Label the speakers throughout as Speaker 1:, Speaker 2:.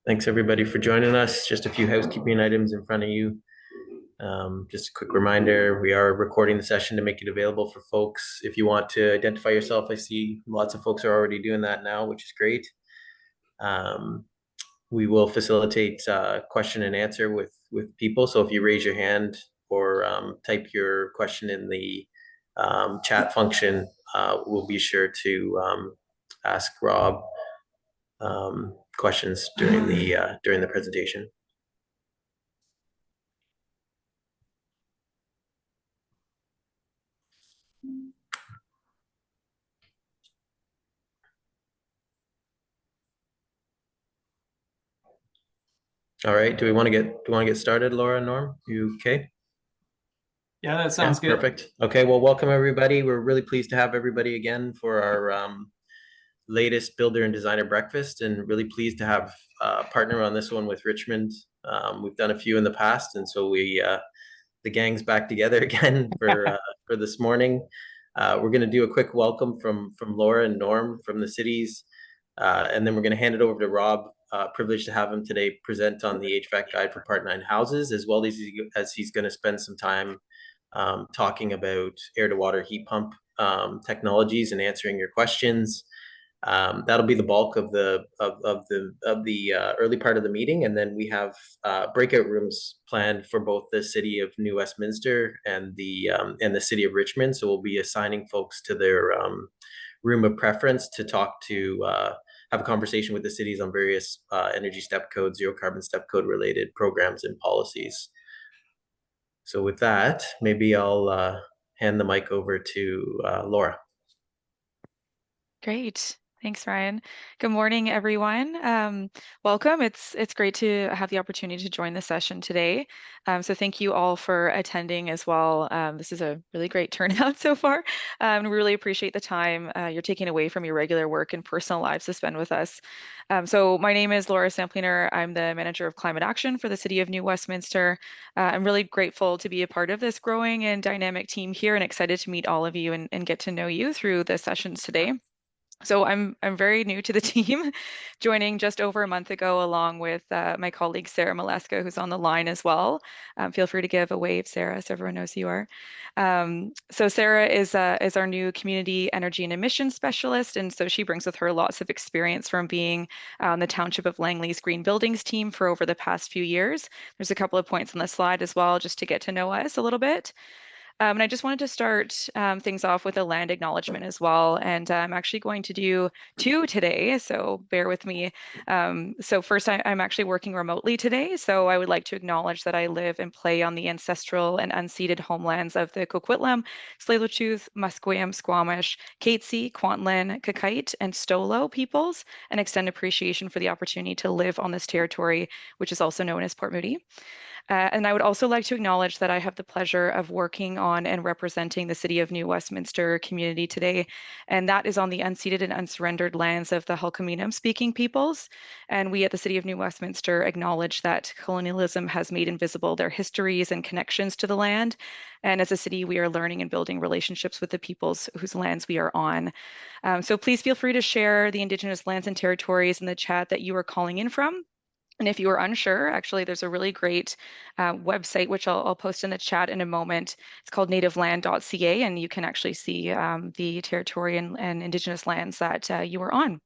Speaker 1: Thanks everybody for joining us. Just a few housekeeping items in front of you. Just a quick reminder, we are recording the session to make it available for folks. If you want to identify yourself, I see lots of folks are already doing that now, which is great. We will facilitate question and answer with people. So if you raise your hand or type your question in the chat function, we'll be sure to ask Rob questions during the presentation. All right. Do we want to get started, Laura and Norm? You okay?
Speaker 2: Yeah, that sounds good.
Speaker 1: Perfect. Okay. Well, welcome everybody. We're really pleased to have everybody again for our latest Builder and Designer Breakfast, and really pleased to have a partner on this one with Richmond. We've done a few in the past, and so the gang's back together again for this morning. We're going to do a quick welcome from Laura and Norm from the cities, and then we're going to hand it over to Rob. Privileged to have him today present on the HVAC guide for Part 9 houses, as well as he's going to spend some time talking about air-to-water heat pump technologies and answering your questions. That'll be the bulk of the early part of the meeting, and then we have breakout rooms planned for both the City of New Westminster and the City of Richmond. So we'll be assigning folks to their room of preference to talk to have a conversation with the cities on various energy step code, zero carbon step code related programs and policies. So with that, maybe I'll hand the mic over to Laura.
Speaker 3: Great. Thanks, Ryan. Good morning, everyone. Welcome. It's great to have the opportunity to join the session today. So thank you all for attending as well. This is a really great turnout so far. And we really appreciate the time you're taking away from your regular work and personal lives to spend with us. So my name is Laura Sampliner. I'm the Manager of Climate Action for the City of New Westminster. I'm really grateful to be a part of this growing and dynamic team here, and excited to meet all of you and get to know you through the sessions today. So I'm very new to the team, joining just over a month ago, along with my colleague Sarah Maleska, who's on the line as well. Feel free to give a wave, Sarah, so everyone knows who you are. So Sarah is our new community energy and emissions specialist, and so she brings with her lots of experience from being on the Township of Langley's Green Buildings team for over the past few years. There's a couple of points on the slide as well, just to get to know us a little bit. And I just wanted to start things off with a land acknowledgement as well. And I'm actually going to do two today, so bear with me. So first, I'm actually working remotely today. So I would like to acknowledge that I live and play on the ancestral and unceded homelands of the Coquitlam, Tsleil-Waututh, Musqueam, Squamish, Katzie, Kwantlen, Kakite, and Stolo peoples, and extend appreciation for the opportunity to live on this territory, which is also known as Port Moody. And I would also like to acknowledge that I have the pleasure of working on and representing the City of New Westminster community today, and that is on the unceded and unsurrendered lands of the Hul'qumi'num speaking peoples. And we at the City of New Westminster acknowledge that colonialism has made invisible their histories and connections to the land. And as a city, we are learning and building relationships with the peoples whose lands we are on. So please feel free to share the Indigenous lands and territories in the chat that you are calling in from. And if you are unsure, actually, there's a really great website, which I'll post in the chat in a moment. It's called nativeland.ca, and you can actually see the territory and Indigenous lands that you are on.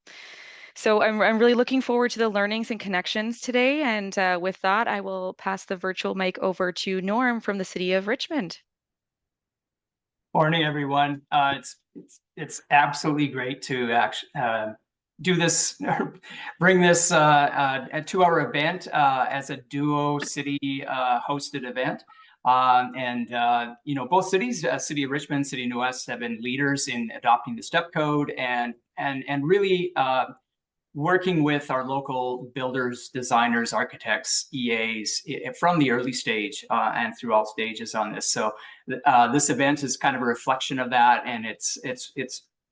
Speaker 3: So I'm really looking forward to the learnings and connections today. And with that, I will pass the virtual mic over to Norm from the City of Richmond.
Speaker 2: Morning, everyone. It's absolutely great to actually do this, bring this a 2-hour event as a duo city hosted event. You know, both cities, City of Richmond, City of New West, have been leaders in adopting the STEP code and really working with our local builders, designers, architects, EAs from the early stage and through all stages on this. So this event is kind of a reflection of that, and it's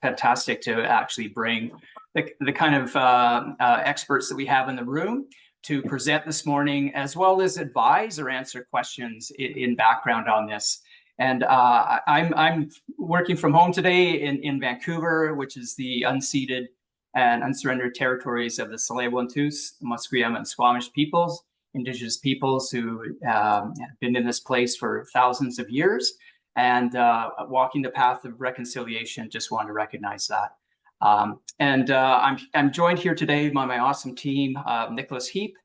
Speaker 2: fantastic to actually bring the kind of experts that we have in the room to present this morning, as well as advise or answer questions in background on this. And I'm working from home today in Vancouver, which is the unceded and unsurrendered territories of the Tsleil-Waututh, Musqueam, and Squamish peoples, Indigenous peoples who have been in this place for thousands of years, and walking the path of reconciliation. Just want to recognize that. I'm joined here today by my awesome team, Nicholas Heap,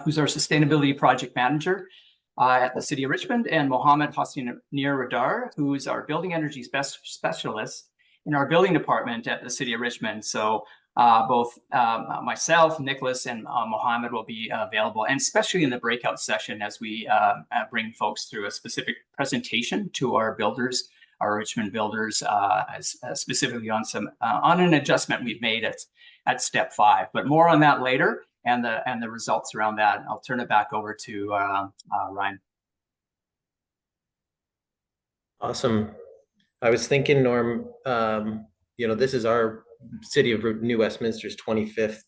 Speaker 2: who's our sustainability project manager at the City of Richmond, and Mohammed Hossein Radar, who is our building energy specialist in our building department at the City of Richmond. So both myself, Nicholas, and Mohammed will be available, and especially in the breakout session as we bring folks through a specific presentation to our builders, our Richmond builders, specifically on an adjustment we've made at step 5. But more on that later, and the results around that. I'll turn it back over to Ryan.
Speaker 1: Awesome. I was thinking, Norm, this is our City of New Westminster's 25th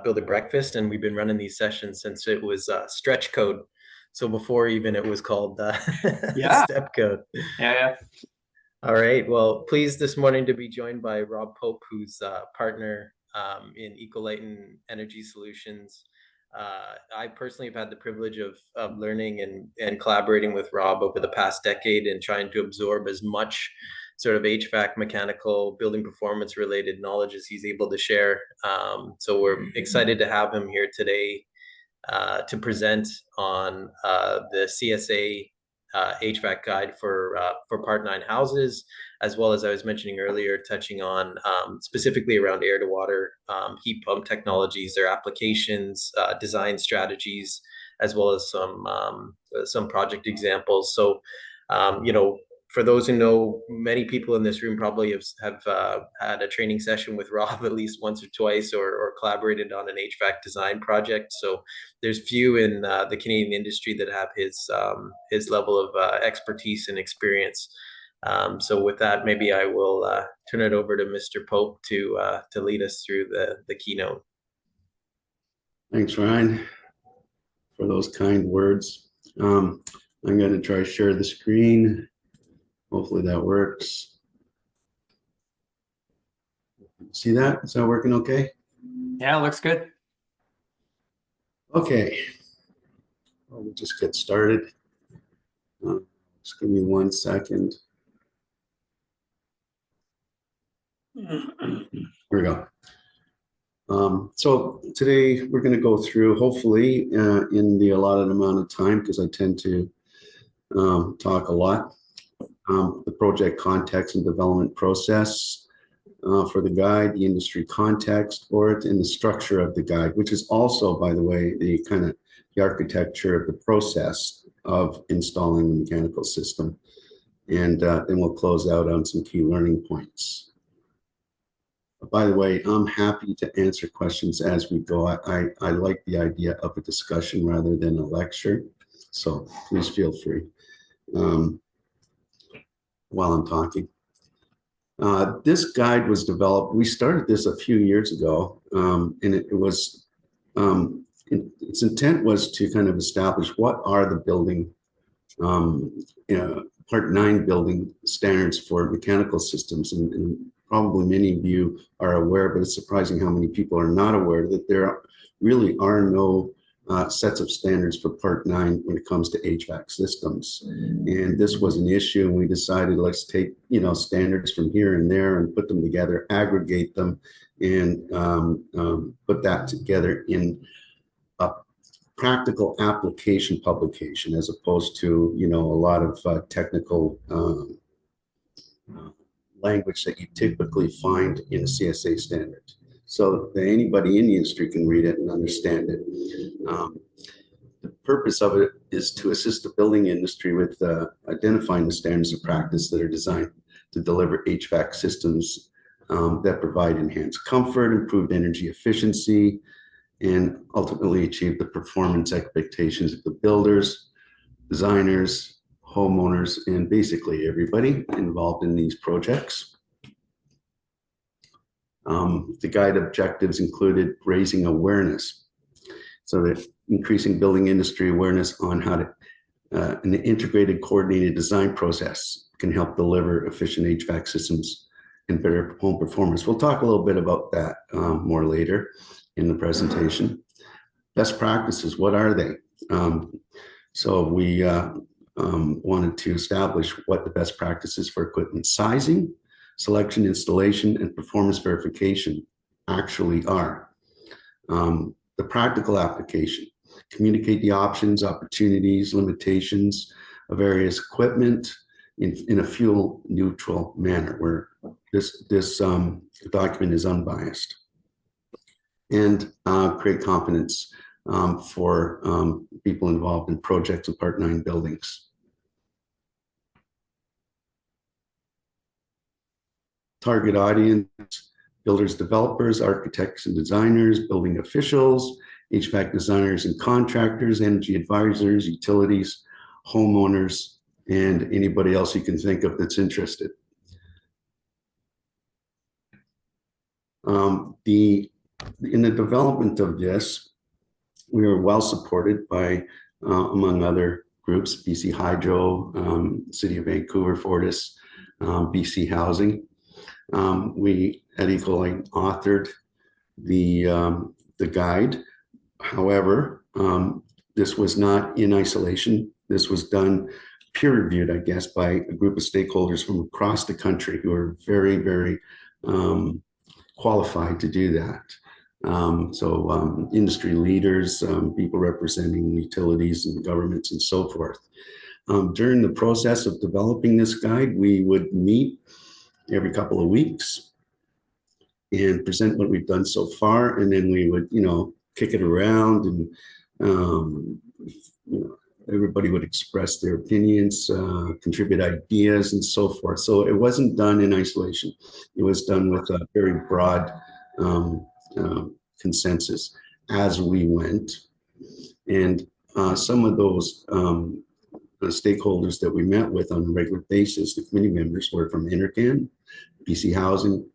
Speaker 1: Builder Breakfast, and we've been running these sessions since it was stretch code. So before even it was called step code.
Speaker 2: Yeah.
Speaker 1: All right. Well, pleased this morning to be joined by Rob Pope, who's a partner in Ecolite Energy Solutions. I personally have had the privilege of learning and collaborating with Rob over the past decade and trying to absorb as much sort of HVAC, mechanical, building performance related knowledge as he's able to share. So we're excited to have him here today to present on the CSA HVAC guide for Part 9 houses, as well as I was mentioning earlier, touching on specifically around air to water heat pump technologies, their applications, design strategies, as well as some project examples. So, for those who know, many people in this room probably have had a training session with Rob at least once or twice, or collaborated on an HVAC design project. So there's few in the Canadian industry that have his level of expertise and experience. So with that, maybe I will turn it over to Mr. Pope to lead us through the keynote.
Speaker 4: Thanks, Ryan, for those kind words. I'm going to try to share the screen. Hopefully that works. See that? Is that working okay?
Speaker 2: Yeah, looks good.
Speaker 4: Okay. Well, we'll just get started. Just give me 1 second. Here we go. So today we're going to go through, hopefully, in the allotted amount of time, because I tend to talk a lot. The project context and development process for the guide, the industry context for it, and the structure of the guide, which is also, by the way, the architecture of the process of installing the mechanical system. And then we'll close out on some key learning points. By the way, I'm happy to answer questions as we go. I like the idea of a discussion rather than a lecture, so please feel free while I'm talking. This guide was developed, we started this a few years ago, and its intent was to kind of establish what are the building, Part 9 building standards for mechanical systems. And probably many of you are aware, but it's surprising how many people are not aware that there really are no sets of standards for Part 9 when it comes to HVAC systems. And this was an issue, and we decided, let's take standards from here and there and put them together, aggregate them, and put that together in a practical application publication, as opposed to a lot of technical language that you typically find in a CSA standard, so that anybody in the industry can read it and understand it. The purpose of it is to assist the building industry with identifying the standards of practice that are designed to deliver HVAC systems that provide enhanced comfort, improved energy efficiency, and ultimately achieve the performance expectations of the builders, designers, homeowners, and basically everybody involved in these projects. The guide objectives included raising awareness, so that increasing building industry awareness on how to an integrated coordinated design process can help deliver efficient HVAC systems and better home performance. We'll talk a little bit about that more later in the presentation. Best practices, what are they? So we wanted to establish what the best practices for equipment sizing, selection, installation, and performance verification actually are. The practical application, communicate the options, opportunities, limitations of various equipment in a fuel neutral manner where this document is unbiased, and create confidence for people involved in projects of Part 9 buildings. Target audience, builders, developers, architects and designers, building officials, HVAC designers and contractors, energy advisors, utilities, homeowners, and anybody else you can think of that's interested. In the development of this, we were well supported by, among other groups, BC Hydro, City of Vancouver, Fortis, BC Housing. We at Ecolite authored the guide. However, this was not in isolation. This was done peer-reviewed, I guess, by a group of stakeholders from across the country who are very, very qualified to do that. Industry leaders, people representing utilities and governments and so forth. During the process of developing this guide, we would meet every couple of weeks and present what we've done so far, and then we would, kick it around, and everybody would express their opinions, contribute ideas, and so forth. So it wasn't done in isolation. It was done with a very broad consensus as we went. And some of those stakeholders that we met with on a regular basis, the committee members, were from Enercan, BC Housing,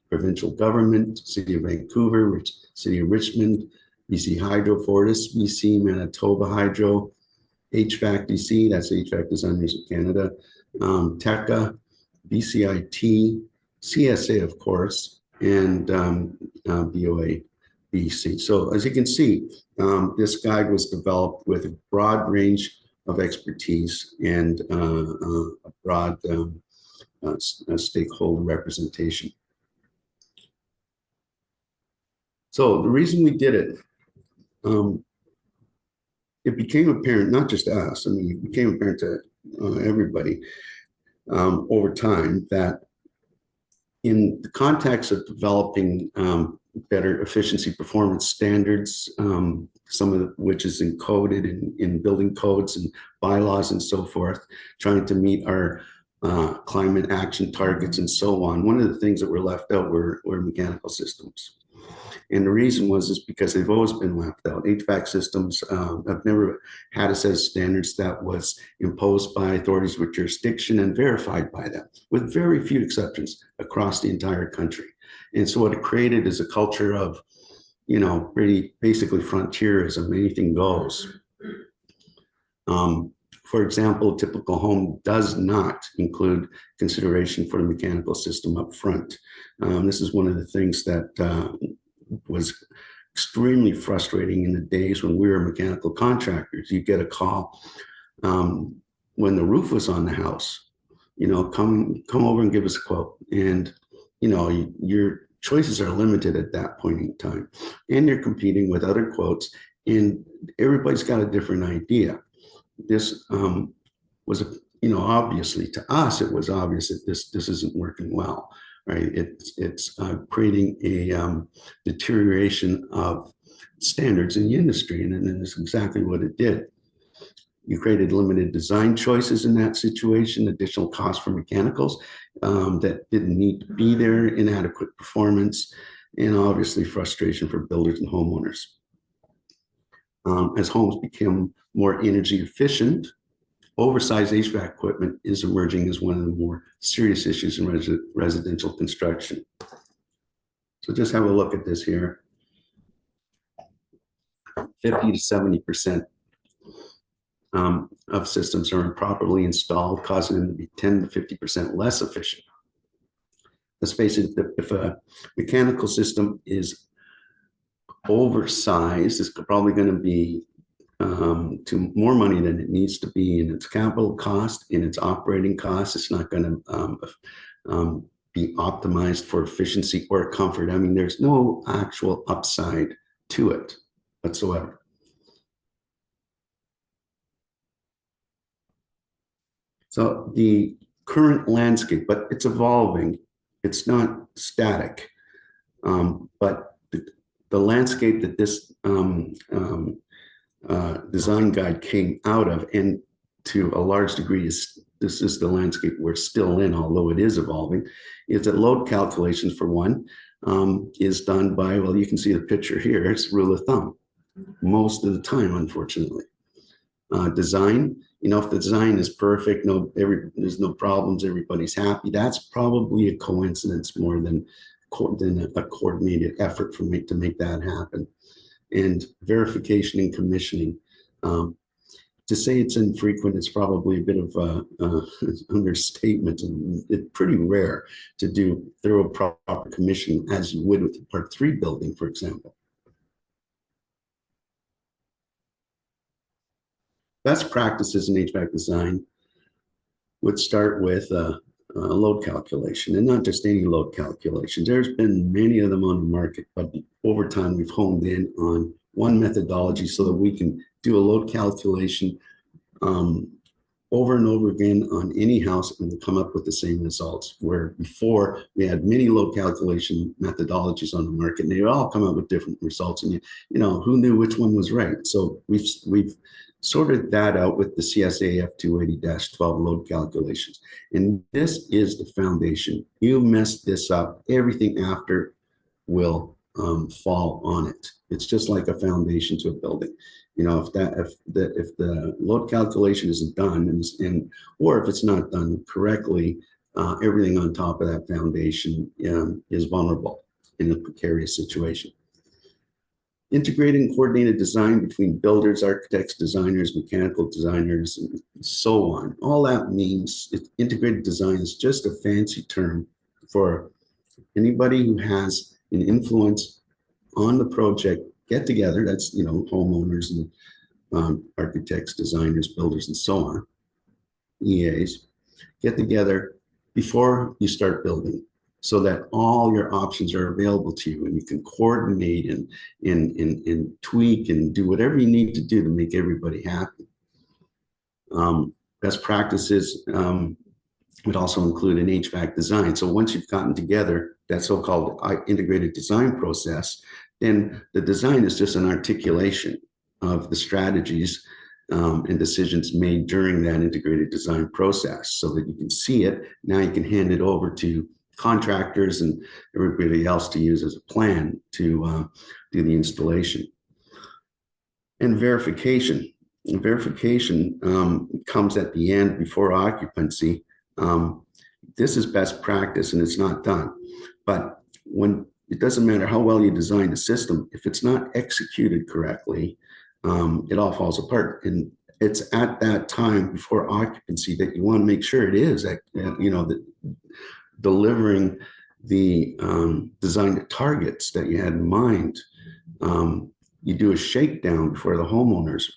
Speaker 4: provincial government, City of Vancouver, City of Richmond, BC Hydro, Fortis, BC, Manitoba Hydro, HVAC DC, that's HVAC Designers of Canada, TECA, BCIT, CSA, of course, and BOA BC. So as you can see, this guide was developed with a broad range of expertise and a broad stakeholder representation. So the reason we did it, it became apparent, not just to us, it became apparent to everybody over time that in the context of developing better efficiency performance standards, some of which is encoded in building codes and bylaws and so forth, trying to meet our climate action targets and so on. One of the things that were left out were mechanical systems. And the reason is because they've always been left out. HVAC systems have never had a set of standards that was imposed by authorities with jurisdiction and verified by them, with very few exceptions across the entire country. And so what it created is a culture of, pretty basically frontierism, anything goes. For example, a typical home does not include consideration for the mechanical system up front. This is one of the things that was extremely frustrating in the days when we were mechanical contractors. You get a call when the roof was on the house, come over and give us a quote. And, your choices are limited at that point in time. And you're competing with other quotes, and everybody's got a different idea. This was, obviously to us, it was obvious that this isn't working well. Right, it's creating a deterioration of standards in the industry, and that's exactly what it did. You created limited design choices in that situation, additional costs for mechanicals that didn't need to be there, inadequate performance, and obviously frustration for builders and homeowners. As homes become more energy efficient, oversized HVAC equipment is emerging as one of the more serious issues in residential construction. So just have a look at this here. 50 to 70% of systems are improperly installed, causing them to be 10 to 50% less efficient. Let's face it, if a mechanical system is oversized, it's probably going to be to more money than it needs to be in its capital cost, in its operating costs. It's not going to be optimized for efficiency or comfort. I mean, there's no actual upside to it whatsoever. So the current landscape, but it's evolving. It's not static. But the landscape that this design guide came out of, and to a large degree, this is the landscape we're still in, although it is evolving, is that load calculations, for one, is done by, well, you can see the picture here, it's rule of thumb most of the time, unfortunately. Design, you know, if the design is perfect, there's no problems, everybody's happy, that's probably a coincidence more than a coordinated effort to make that happen. And verification and commissioning, to say it's infrequent is probably a bit of an understatement, and it's pretty rare to do thorough proper commissioning as you would with a Part 3 building, for example. Best practices in HVAC design would start with a load calculation, and not just any load calculation. There's been many of them on the market, but over time we've honed in on one methodology so that we can do a load calculation over and over again on any house and come up with the same results, where before we had many load calculation methodologies on the market and they all come up with different results, and you know, who knew which one was right? So we've sorted that out with the CSA F280-12 load calculations. And this is the foundation. You mess this up, everything after will fall on it. It's just like a foundation to a building. You know, if the load calculation isn't done, or if it's not done correctly, everything on top of that foundation is vulnerable in a precarious situation. Integrated and coordinated design between builders, architects, designers, mechanical designers, and so on. All that means, integrated design is just a fancy term for anybody who has an influence on the project get together. That's, you know, homeowners and architects, designers, builders, and so on. EAs get together before you start building, so that all your options are available to you, and you can coordinate and tweak and do whatever you need to do to make everybody happy. Best practices would also include an HVAC design. So once you've gotten together that so-called integrated design process, then the design is just an articulation of the strategies and decisions made during that integrated design process, so that you can see it. Now you can hand it over to contractors and everybody else to use as a plan to do the installation. And verification. And verification comes at the end before occupancy. This is best practice and it's not done. But when it doesn't matter how well you design the system, if it's not executed correctly, it all falls apart. And it's at that time before occupancy that you want to make sure it is, you know, that delivering the design targets that you had in mind. You do a shakedown before the homeowners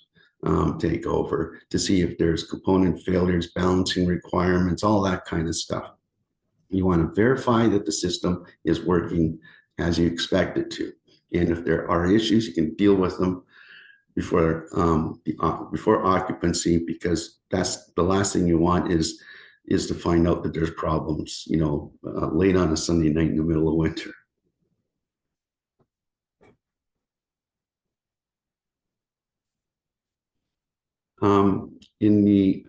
Speaker 4: take over to see if there's component failures, balancing requirements, all that kind of stuff. You want to verify that the system is working as you expect it to. And if there are issues, you can deal with them before occupancy, because that's the last thing you want is to find out that there's problems, you know, late on a Sunday night in the middle of winter. In the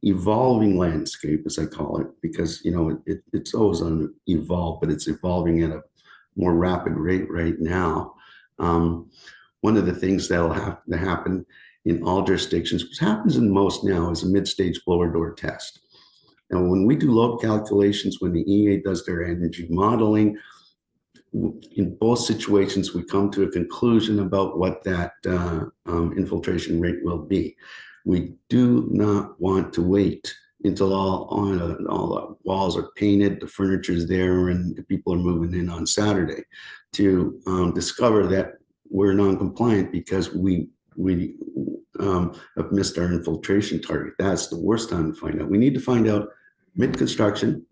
Speaker 4: evolving landscape, as I call it, because, you know, it's always on evolve, but it's evolving at a more rapid rate right now. One of the things that'll have to happen in all jurisdictions, which happens in most now, is a mid-stage blower door test. Now, when we do load calculations, when the EA does their energy modeling, in both situations, we come to a conclusion about what that infiltration rate will be. We do not want to wait until all the walls are painted, the furniture is there, and people are moving in on Saturday to discover that we're non-compliant because we have missed our infiltration target. That's the worst time to find out. We need to find out mid-construction.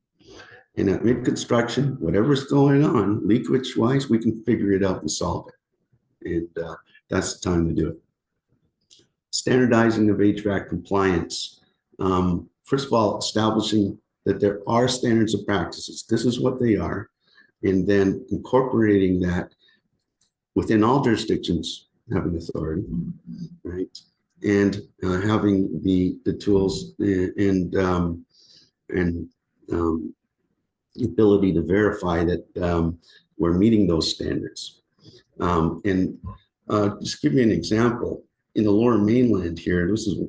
Speaker 4: And at mid-construction, whatever's going on, leakage-wise, we can figure it out and solve it. And that's the time to do it. Standardizing of HVAC compliance. First of all, establishing that there are standards of practices. This is what they are. And then incorporating that within all jurisdictions having authority, right? And having the tools and ability to verify that we're meeting those standards. Just give you an example, in the Lower Mainland here, this is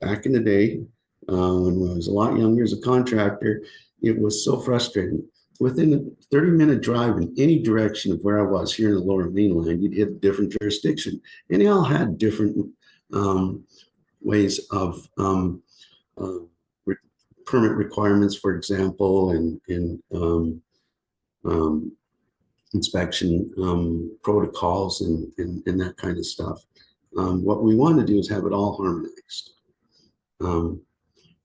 Speaker 4: back in the day when I was a lot younger as a contractor, it was so frustrating. Within a 30-minute drive in any direction of where I was here in the Lower Mainland, you'd hit a different jurisdiction. And they all had different ways of permit requirements, for example, and inspection protocols and that kind of stuff. What we want to do is have it all harmonized.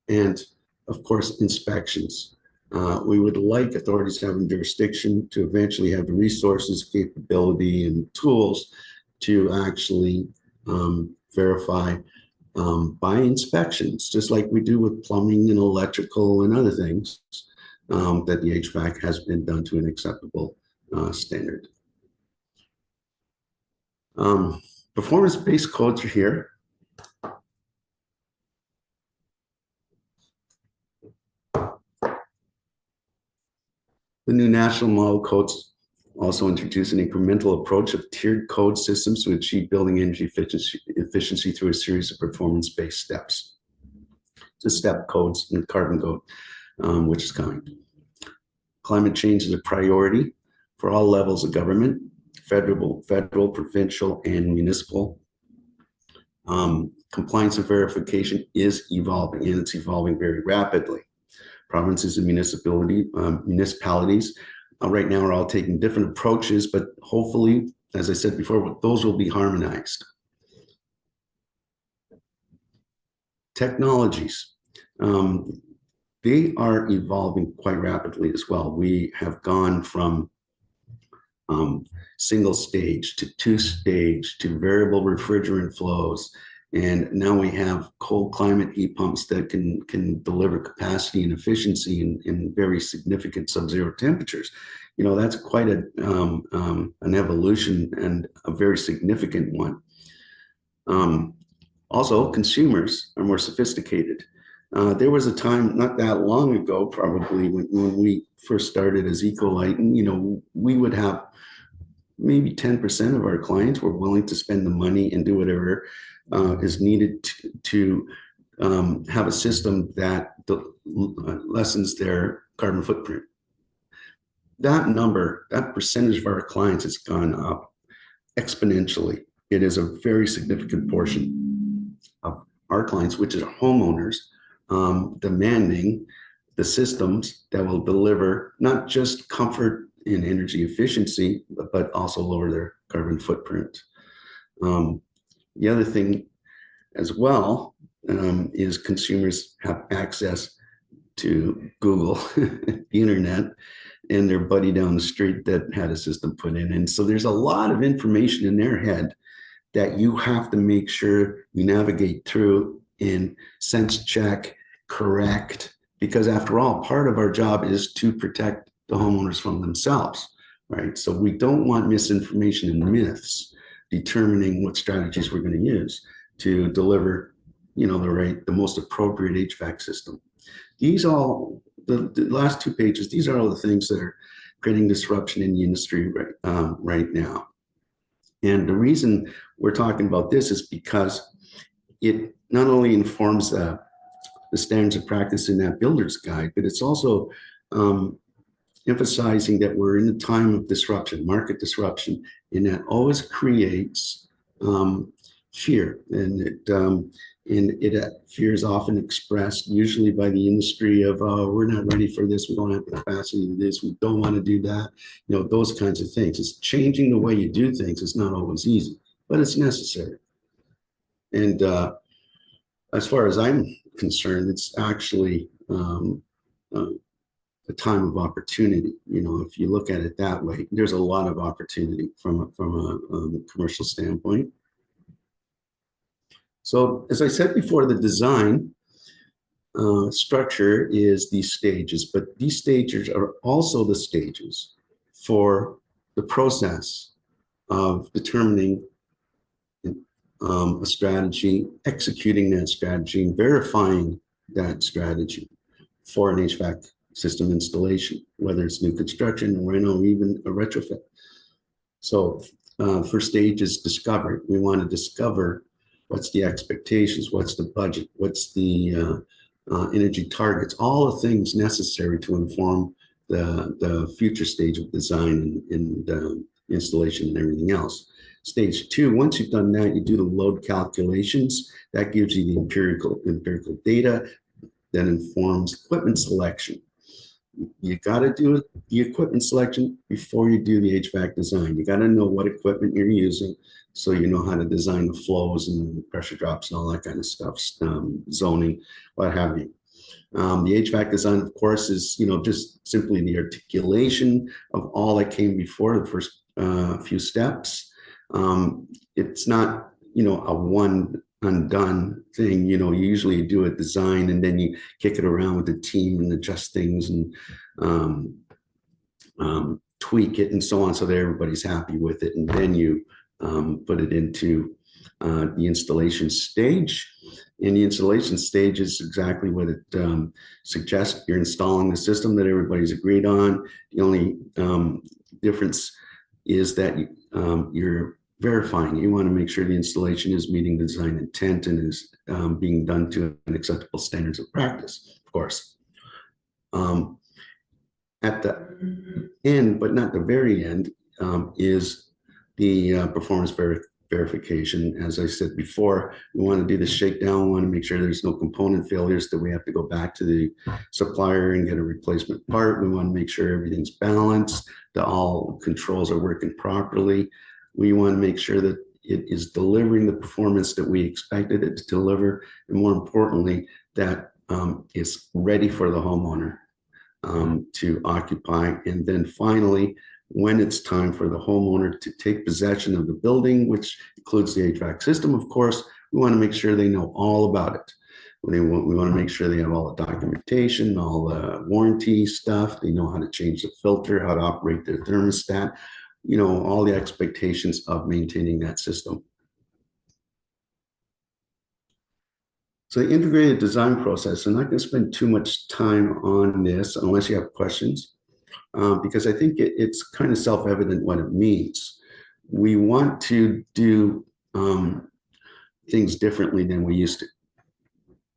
Speaker 4: And of course, inspections. We would like authorities having jurisdiction to eventually have the resources, capability, and tools to actually verify by inspections, just like we do with plumbing and electrical and other things, that the HVAC has been done to an acceptable standard. Performance-based codes are here. The new national model codes also introduce an incremental approach of tiered code systems to achieve building energy efficiency through a series of performance-based steps. The step codes and carbon code, which is coming. Climate change is a priority for all levels of government, federal, provincial, and municipal. Compliance and verification is evolving, and it's evolving very rapidly. Provinces and municipalities right now are all taking different approaches, but hopefully, as I said before, those will be harmonized. Technologies, they are evolving quite rapidly as well. We have gone from single stage to two stage to variable refrigerant flows. And now we have cold climate heat pumps that can deliver capacity and efficiency in very significant sub-zero temperatures. You know, that's quite an evolution and a very significant one. Also, consumers are more sophisticated. There was a time not that long ago, probably, when we first started as Ecolite, you know, we would have maybe 10% of our clients were willing to spend the money and do whatever is needed to have a system that lessens their carbon footprint. That number, that percentage of our clients has gone up exponentially. It is a very significant portion of our clients, which is homeowners, demanding the systems that will deliver not just comfort and energy efficiency, but also lower their carbon footprint. The other thing as well is consumers have access to Google, the internet, and their buddy down the street that had a system put in. And so there's a lot of information in their head that you have to make sure you navigate through and sense check, correct, because after all, part of our job is to protect the homeowners from themselves, right? So we don't want misinformation and myths determining what strategies we're going to use to deliver, you know, the most appropriate HVAC system. These all, the last two pages, these are all the things that are creating disruption in the industry right now. And the reason we're talking about this is because it not only informs the standards of practice in that builder's guide, but it's also emphasizing that we're in a time of disruption, market disruption, and that always creates fear. Fear is often expressed usually by the industry of, we're not ready for this, we don't have the capacity to do this, we don't want to do that, you know, those kinds of things. It's changing the way you do things. It's not always easy, but it's necessary. And as far as I'm concerned, it's actually a time of opportunity. You know, if you look at it that way, there's a lot of opportunity from a commercial standpoint. So as I said before, the design structure is these stages, but these stages are also the stages for the process of determining a strategy, executing that strategy, and verifying that strategy for an HVAC system installation, whether it's new construction, or even a retrofit. So first stage is discovery. We want to discover what's the expectations, what's the budget, what's the energy targets, all the things necessary to inform the future stage of design and installation and everything else. Stage two, once you've done that, you do the load calculations. That gives you the empirical data that informs equipment selection. You got to do the equipment selection before you do the HVAC design. You got to know what equipment you're using, so you know how to design the flows and pressure drops and all that kind of stuff, zoning, what have you. The HVAC design, of course, is, you know, just simply the articulation of all that came before the first few steps. It's not, you know, a one undone thing. You know, you usually do a design and then you kick it around with the team and adjust things and tweak it and so on, so that everybody's happy with it, and then you put it into the installation stage. And the installation stage is exactly what it suggests. You're installing the system that everybody's agreed on. The only difference is that you're verifying. You want to make sure the installation is meeting the design intent and is being done to an acceptable standards of practice, of course. At the end, but not the very end, is the performance verification. As I said before, we want to do the shakedown. We want to make sure there's no component failures that we have to go back to the supplier and get a replacement part. We want to make sure everything's balanced, that all controls are working properly. We want to make sure that it is delivering the performance that we expected it to deliver, and more importantly, that it's ready for the homeowner to occupy. And then finally, when it's time for the homeowner to take possession of the building, which includes the HVAC system, of course, we want to make sure they know all about it. We want to make sure they have all the documentation, all the warranty stuff. They know how to change the filter, how to operate their thermostat, you know, all the expectations of maintaining that system. So the integrated design process, I'm not going to spend too much time on this unless you have questions, because I think it's kind of self-evident what it means. We want to do things differently than we used to.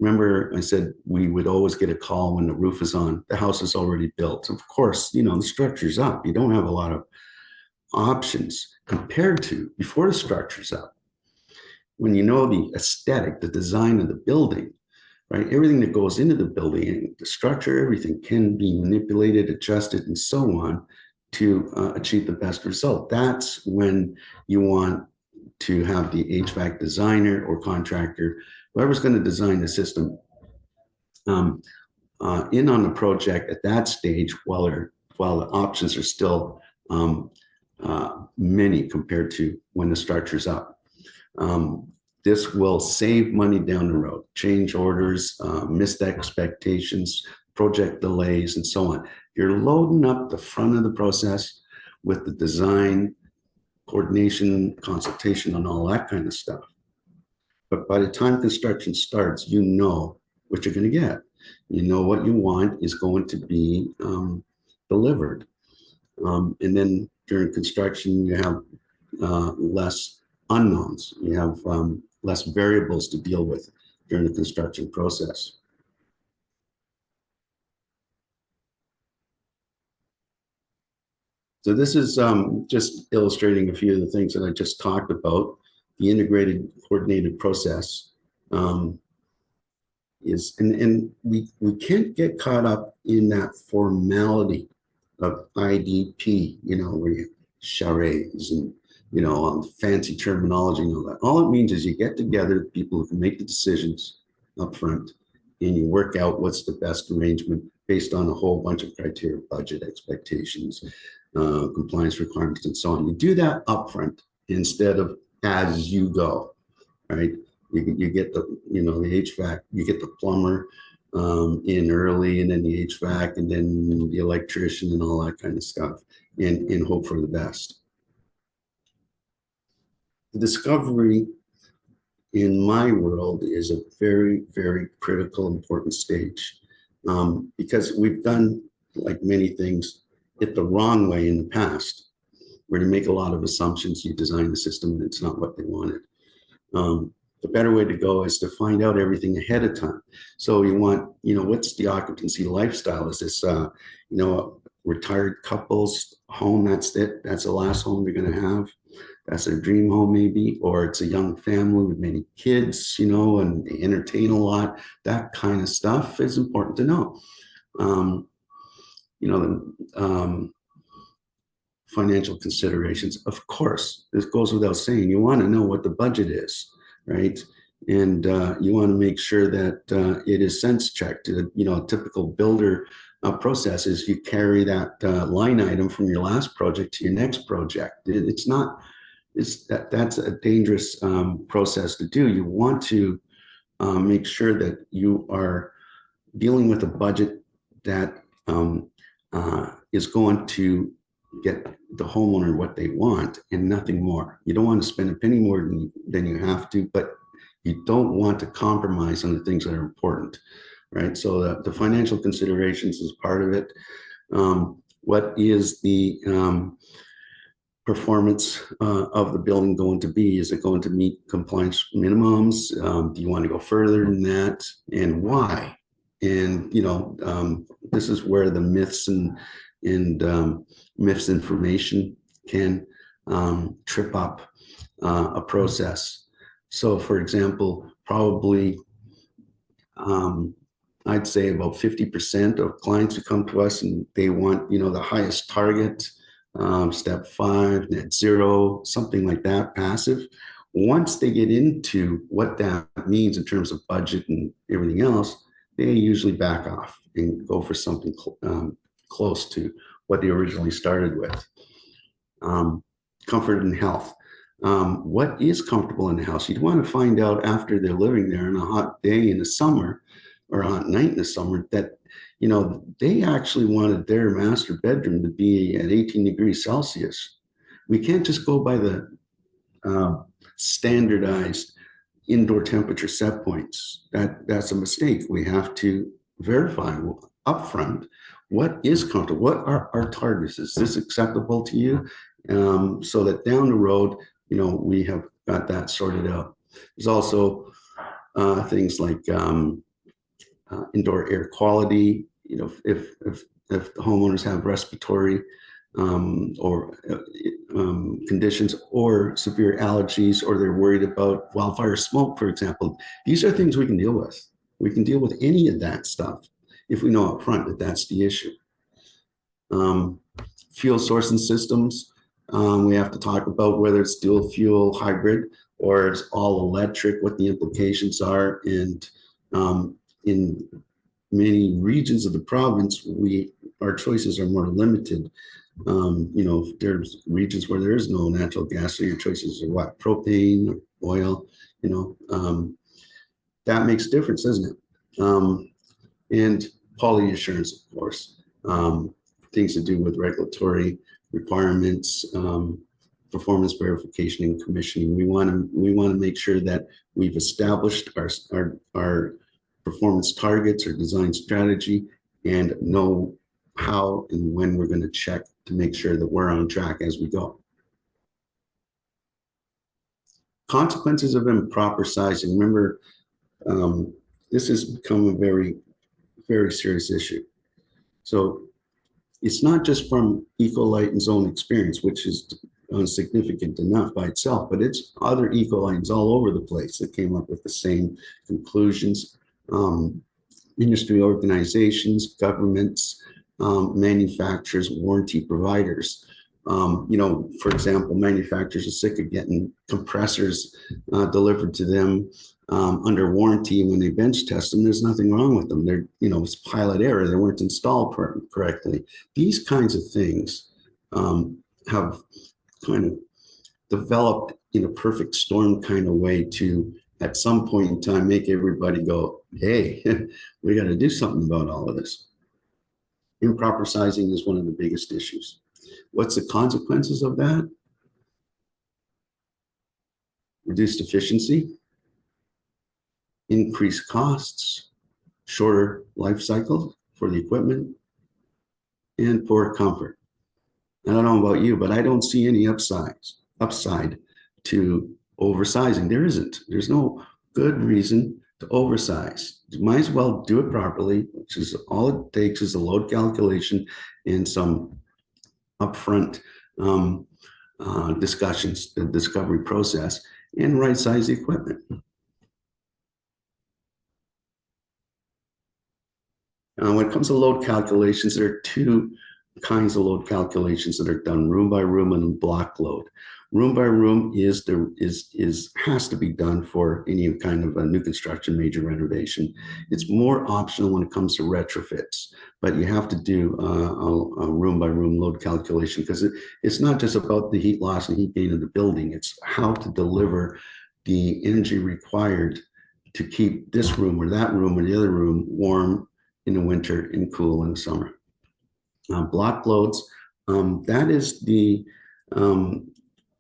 Speaker 4: Remember, I said we would always get a call when the roof is on, the house is already built. Of course, you know, the structure's up. You don't have a lot of options compared to before the structure's up. When you know the aesthetic, the design of the building, right? Everything that goes into the building, the structure, everything can be manipulated, adjusted, and so on to achieve the best result. That's when you want to have the HVAC designer or contractor, whoever's going to design the system, in on the project at that stage while the options are still many compared to when the structure's up. This will save money down the road, change orders, missed expectations, project delays, and so on. You're loading up the front of the process with the design, coordination, consultation, and all that kind of stuff. But by the time construction starts, you know what you're going to get. You know what you want is going to be delivered. And then during construction, you have less unknowns. You have less variables to deal with during the construction process. So this is just illustrating a few of the things that I just talked about. The integrated coordinated process is, and we can't get caught up in that formality of IDP, you know, where you charades and, you know, fancy terminology and all that. All it means is you get together people who can make the decisions up front, and you work out what's the best arrangement based on a whole bunch of criteria, budget expectations, compliance requirements, and so on. You do that upfront instead of as you go, right? You get the, you know, the HVAC, you get the plumber in early, and then the HVAC, and then the electrician and all that kind of stuff, and hope for the best. The discovery in my world is a very, very critical, important stage, because we've done, like many things, it the wrong way in the past, where you make a lot of assumptions, you design the system, and it's not what they wanted. The better way to go is to find out everything ahead of time. So you want, you know, what's the occupancy lifestyle? Is this, you know, retired couples home? That's it. That's the last home they're going to have. That's their dream home, maybe, or it's a young family with many kids, you know, and they entertain a lot. That kind of stuff is important to know. You know, financial considerations, of course, this goes without saying. You want to know what the budget is, right? And you want to make sure that it is sense checked. You know, a typical builder process is you carry that line item from your last project to your next project. It's not. That's a dangerous process to do. You want to make sure that you are dealing with a budget that is going to get the homeowner what they want and nothing more. You don't want to spend a penny more than you have to, but you don't want to compromise on the things that are important, right? So the financial considerations is part of it. What is the performance of the building going to be? Is it going to meet compliance minimums? Do you want to go further than that, and why? And you know, this is where the myths and myths information can trip up a process. So, for example, probably I'd say about 50% of clients who come to us and they want, you know, the highest target. Step 5, net zero, something like that, passive. Once they get into what that means in terms of budget and everything else, they usually back off and go for something close to what they originally started with. Comfort and health. What is comfortable in the house? You'd want to find out after they're living there on a hot day in the summer or a hot night in the summer that, you know, they actually wanted their master bedroom to be at 18 degrees Celsius. We can't just go by the standardized indoor temperature set points. That's a mistake. We have to verify upfront what is comfortable, what are our targets. Is this acceptable to you? So that down the road, you know, we have got that sorted out. There's also things like indoor air quality. You know, if the homeowners have respiratory or conditions or severe allergies, or they're worried about wildfire smoke, for example, these are things we can deal with. We can deal with any of that stuff if we know up front that that's the issue. Fuel source and systems. We have to talk about whether it's dual fuel, hybrid, or it's all electric, what the implications are. And in many regions of the province, our choices are more limited. You know, there's regions where there is no natural gas, so your choices are what? Propane, or oil, you know. That makes a difference, doesn't it? And quality assurance, of course. Things to do with regulatory requirements, performance verification and commissioning. We want to make sure that we've established our performance targets or design strategy and know how and when we're going to check to make sure that we're on track as we go. Consequences of improper sizing. Remember, this has become a very, very serious issue. So it's not just from Ecolite and Zone Experience, which is significant enough by itself, but it's other Ecolites all over the place that came up with the same conclusions. Industry organizations, governments, manufacturers, warranty providers. For example, manufacturers are sick of getting compressors delivered to them under warranty. When they bench test them, there's nothing wrong with them. They're, it's pilot error. They weren't installed correctly. These kinds of things have kind of developed in a perfect storm kind of way to, at some point in time, make everybody go, hey, we got to do something about all of this. Improper sizing is one of the biggest issues. What's the consequences of that? Reduced efficiency, increased costs, shorter life cycle for the equipment, and poor comfort. I don't know about you, but I don't see any upside to oversizing. There isn't. There's no good reason to oversize. You might as well do it properly, which is all it takes is a load calculation and some upfront discussions, the discovery process, and right size the equipment. When it comes to load calculations, there are two kinds of load calculations that are done: room by room and block load. Room by room has to be done for any kind of a new construction, major renovation. It's more optional when it comes to retrofits, but you have to do a room by room load calculation, because it's not just about the heat loss and heat gain of the building. It's how to deliver the energy required to keep this room or that room or the other room warm in the winter and cool in the summer. Block loads, that is the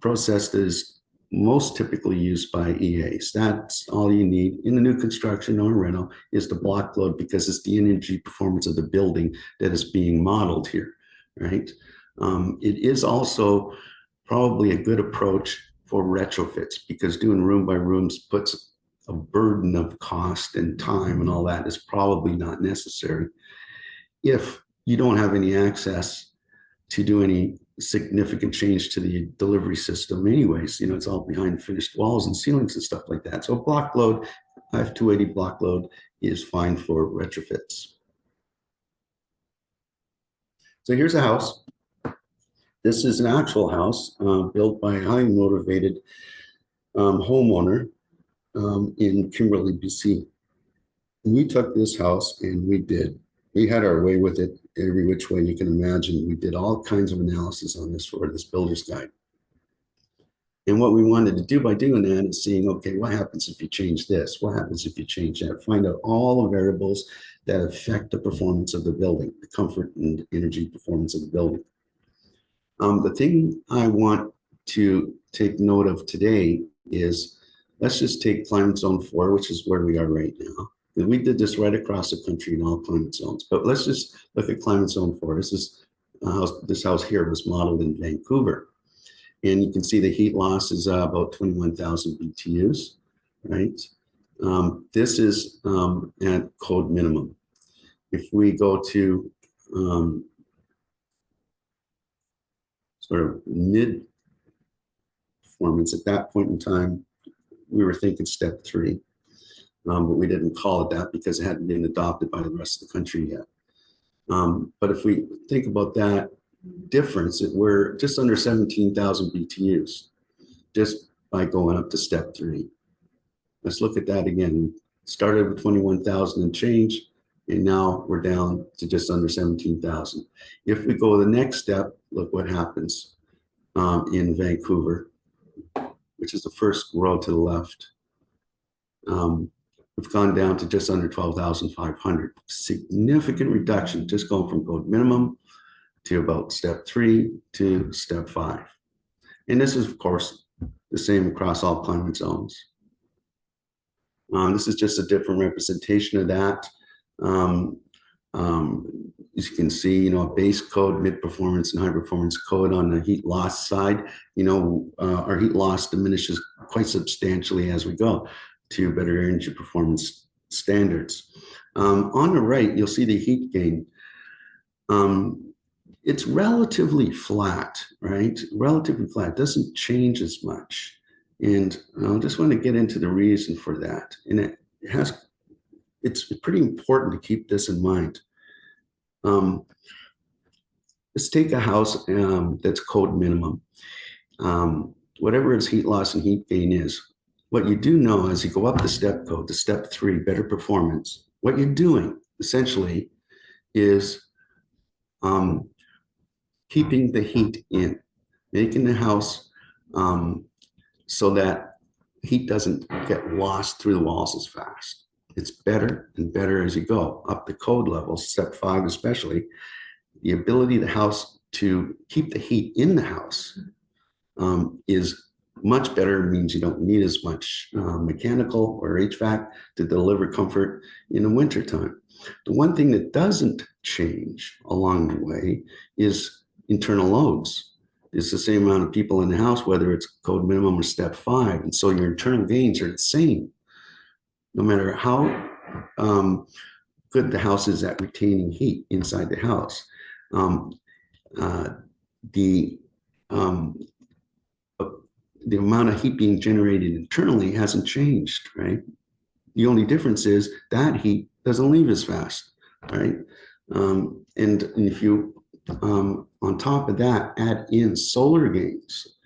Speaker 4: process that is most typically used by EAs. That's all you need in the new construction or rental, is the block load, because it's the energy performance of the building that is being modeled here, right? It is also probably a good approach for retrofits, because doing room by rooms puts a burden of cost and time and all that is probably not necessary if you don't have any access to do any significant change to the delivery system anyways. It's all behind finished walls and ceilings and stuff like that. So block load, F280 block load is fine for retrofits. So here's a house. This is an actual house built by a highly motivated homeowner in Kimberley, BC. We took this house and we had our way with it every which way you can imagine. We did all kinds of analysis on this for this builder's guide. And what we wanted to do by doing that is seeing, okay, what happens if you change this? What happens if you change that? Find out all the variables that affect the performance of the building, the comfort and energy performance of the building. The thing I want to take note of today is, let's just take climate zone 4, which is where we are right now. And we did this right across the country in all climate zones, but let's just look at climate zone 4. This house here was modeled in Vancouver. And you can see the heat loss is about 21,000 BTUs, right? This is at code minimum. If we go to sort of mid performance, at that point in time, we were thinking step 3, but we didn't call it that because it hadn't been adopted by the rest of the country yet. But if we think about that difference, we're just under 17,000 BTUs just by going up to step 3. Let's look at that again. We started with 21,000 and change, and now we're down to just under 17,000. If we go to the next step, look what happens in Vancouver, which is the first row to the left. We've gone down to just under 12,500. Significant reduction, just going from code minimum to about step 3 to step 5. And this is, of course, the same across all climate zones. This is just a different representation of that. As you can see, a base code, mid performance, and high performance code on the heat loss side. Our heat loss diminishes quite substantially as we go to better energy performance standards. On the right, you'll see the heat gain. it's relatively flat, right? Relatively flat, doesn't change as much. And I just want to get into the reason for that. And it's pretty important to keep this in mind. Let's take a house that's code minimum. Whatever its heat loss and heat gain is, what you do know as you go up the step code to step 3, better performance, what you're doing essentially is keeping the heat in, making the house so that heat doesn't get lost through the walls as fast. It's better and better as you go up the code levels, step 5 especially. The ability of the house to keep the heat in the house is much better. It means you don't need as much mechanical or HVAC to deliver comfort in the wintertime. The one thing that doesn't change along the way is internal loads. It's the same amount of people in the house, whether it's code minimum or step 5. And so your internal gains are the same, no matter how good the house is at retaining heat inside the house. The amount of heat being generated internally hasn't changed, right? The only difference is that heat doesn't leave as fast, right? And if you, on top of that, add in solar gains,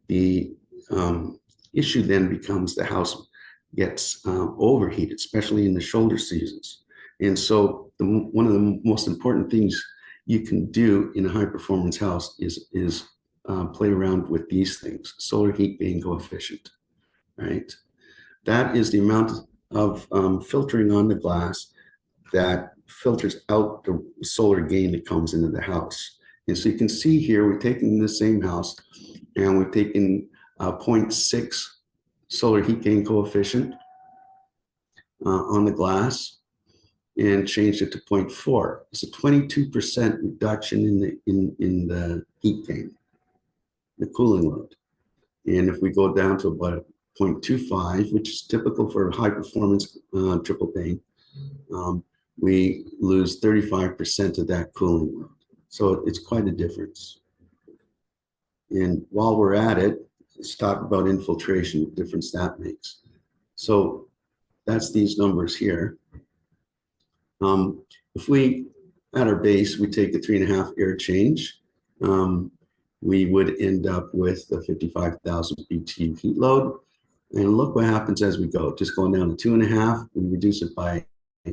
Speaker 4: the issue then becomes the house gets overheated, especially in the shoulder seasons. And so one of the most important things you can do in a high performance house is play around with these things. Solar heat gain coefficient, right? That is the amount of filtering on the glass that filters out the solar gain that comes into the house. And so you can see here, we're taking the same house and we've taken 0.6 solar heat gain coefficient on the glass and changed it to 0.4. It's a 22% reduction in the heat gain, the cooling load. And if we go down to about 0.25, which is typical for high performance triple pane, we lose 35% of that cooling load. So it's quite a difference. And while we're at it, let's talk about infiltration, what difference that makes. So that's these numbers here. If we, at our base, we take a 3.5 air change, we would end up with a 55,000 BTU heat load. And look what happens as we go. Just going down to 2.5, we reduce it by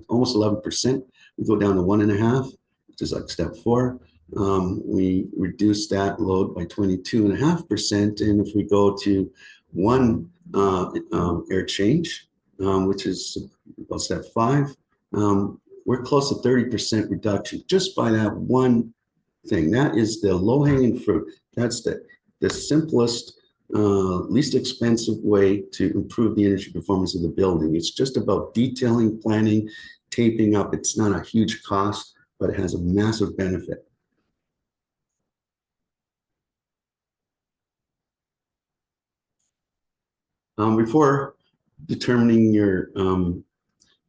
Speaker 4: almost 11%. We go down to 1.5, which is like step 4. We reduce that load by 22.5%. And if we go to 1 air change, which is about step 5, we're close to 30% reduction just by that one thing. That is the low-hanging fruit. That's the simplest, least expensive way to improve the energy performance of the building. It's just about detailing, planning, taping up. It's not a huge cost, but it has a massive benefit. Before determining your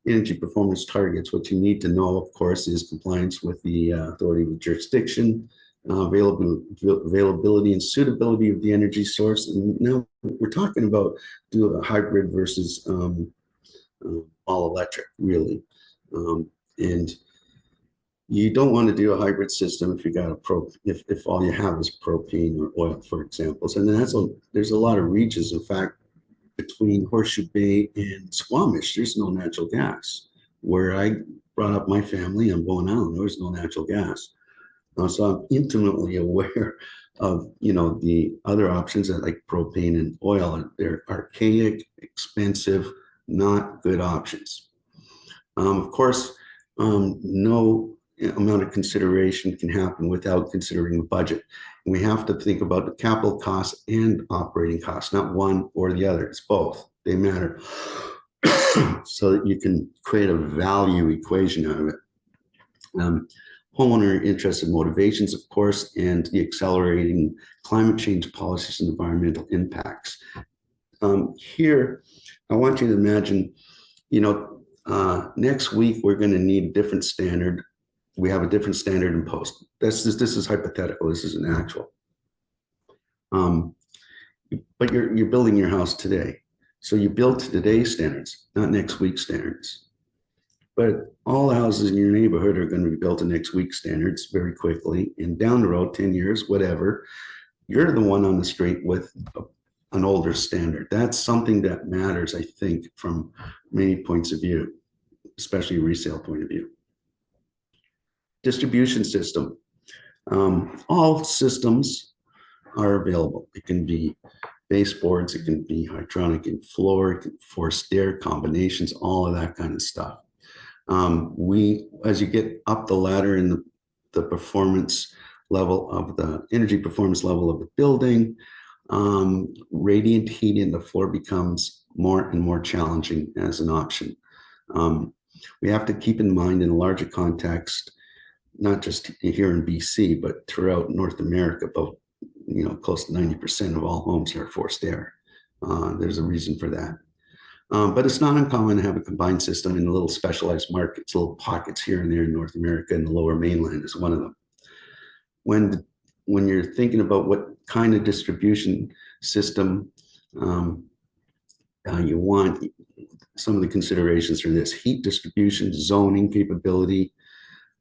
Speaker 4: energy performance targets, what you need to know, of course, is compliance with the authority of jurisdiction, availability and suitability of the energy source. And now we're talking about do a hybrid versus all electric, really. And you don't want to do a hybrid system if you got if all you have is propane or oil, for example. So then there's a lot of regions. In fact, between Horseshoe Bay and Squamish, there's no natural gas. Where I brought up my family on Bowen Island, there was no natural gas. So I'm intimately aware of, the other options that like propane and oil. They're archaic, expensive, not good options. Of course, no amount of consideration can happen without considering the budget. And we have to think about the capital costs and operating costs, not one or the other. It's both. They matter. So that you can create a value equation out of it. Homeowner interest and motivations, of course, and the accelerating climate change policies and environmental impacts. Here, I want you to imagine, next week we're going to need a different standard we have a different standard imposed. This is hypothetical. This isn't actual. But you're building your house today. So you build to today's standards, not next week's standards. But all the houses in your neighborhood are going to be built to next week's standards very quickly. And down the road, 10 years, whatever, you're the one on the street with an older standard. That's something that matters, I think, from many points of view, especially a resale point of view. Distribution system. All systems are available. It can be baseboards, it can be hydronic and floor, forced air combinations, all of that kind of stuff. As you get up the ladder in the performance level of the energy performance level of the building, radiant heat in the floor becomes more and more challenging as an option. We have to keep in mind in a larger context, not just here in BC, but throughout North America, about close to 90% of all homes are forced air. There's a reason for that. But it's not uncommon to have a combined system in little specialized markets, little pockets here and there in North America, and the Lower Mainland is one of them. When you're thinking about what kind of distribution system you want, some of the considerations are this: heat distribution, zoning capability,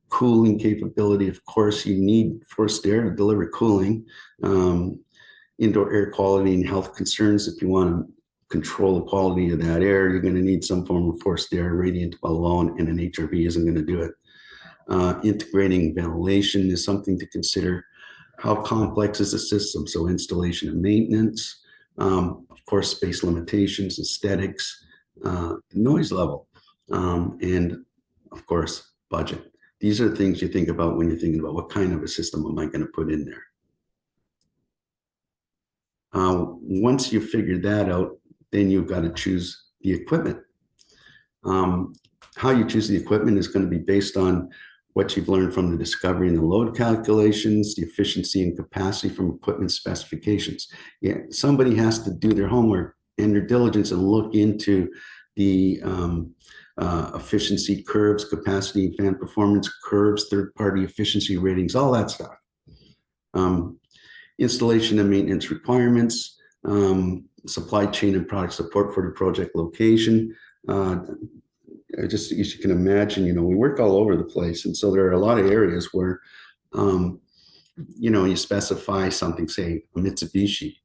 Speaker 4: cooling capability. Of course, you need forced air to deliver cooling, indoor air quality and health concerns. If you want to control the quality of that air, you're going to need some form of forced air. Radiant alone and an HRV isn't going to do it. Integrating ventilation is something to consider. How complex is the system? So installation and maintenance, of course, space limitations, aesthetics, noise level, and of course, budget. These are the things you think about when you're thinking about what kind of a system am I going to put in there. Once you figure that out, then you've got to choose the equipment. How you choose the equipment is going to be based on what you've learned from the discovery and the load calculations, the efficiency and capacity from equipment specifications. Yeah, somebody has to do their homework and their diligence and look into the efficiency curves, capacity and fan performance curves, third-party efficiency ratings, all that stuff. Installation and maintenance requirements, supply chain and product support for the project location. As you can imagine, we work all over the place. And so there are a lot of areas where, you specify something, say a Mitsubishi,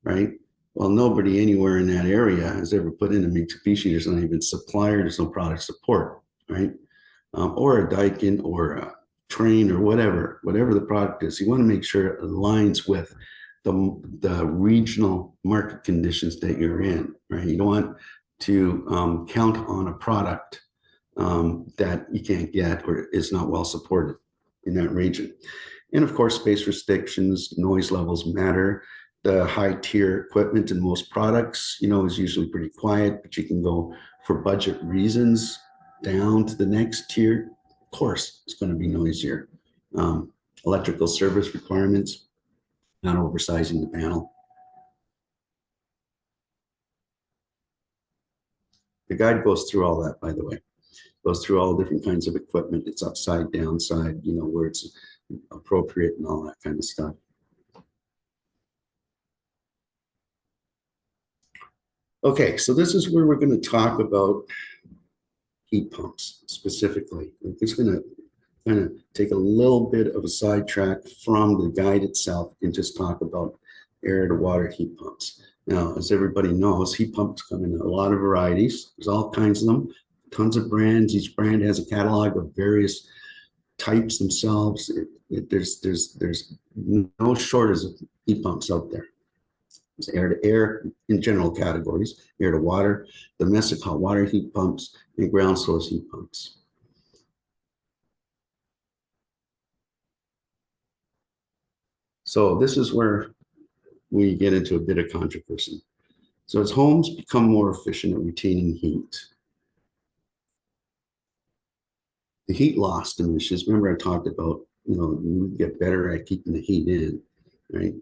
Speaker 4: right? Well, nobody anywhere in that area has ever put in a Mitsubishi. There's not even supplier, there's no product support, right? Or a Daikin or a Trane or whatever the product is. You want to make sure it aligns with the regional market conditions that you're in, right? You don't want to count on a product that you can't get or is not well supported in that region. And of course, space restrictions, noise levels matter. The high tier equipment in most products, is usually pretty quiet, but you can go for budget reasons down to the next tier. Of course, it's going to be noisier. Electrical service requirements, not oversizing the panel. The guide goes through all that, by the way. Goes through all different kinds of equipment. It's upside, downside, where it's appropriate and all that kind of stuff. Okay, so this is where we're going to talk about heat pumps specifically. I'm just going to kind of take a little bit of a sidetrack from the guide itself and just talk about air to water heat pumps. Now, as everybody knows, heat pumps come in a lot of varieties. There's all kinds of them, tons of brands. Each brand has a catalog of various types themselves. There's no shortage of heat pumps out there. There's air to air in general categories, air to water, domestic hot water heat pumps, and ground source heat pumps. So this is where we get into a bit of controversy. So as homes become more efficient at retaining heat, the heat loss diminishes. Remember I talked about, you get better at keeping the heat in, right?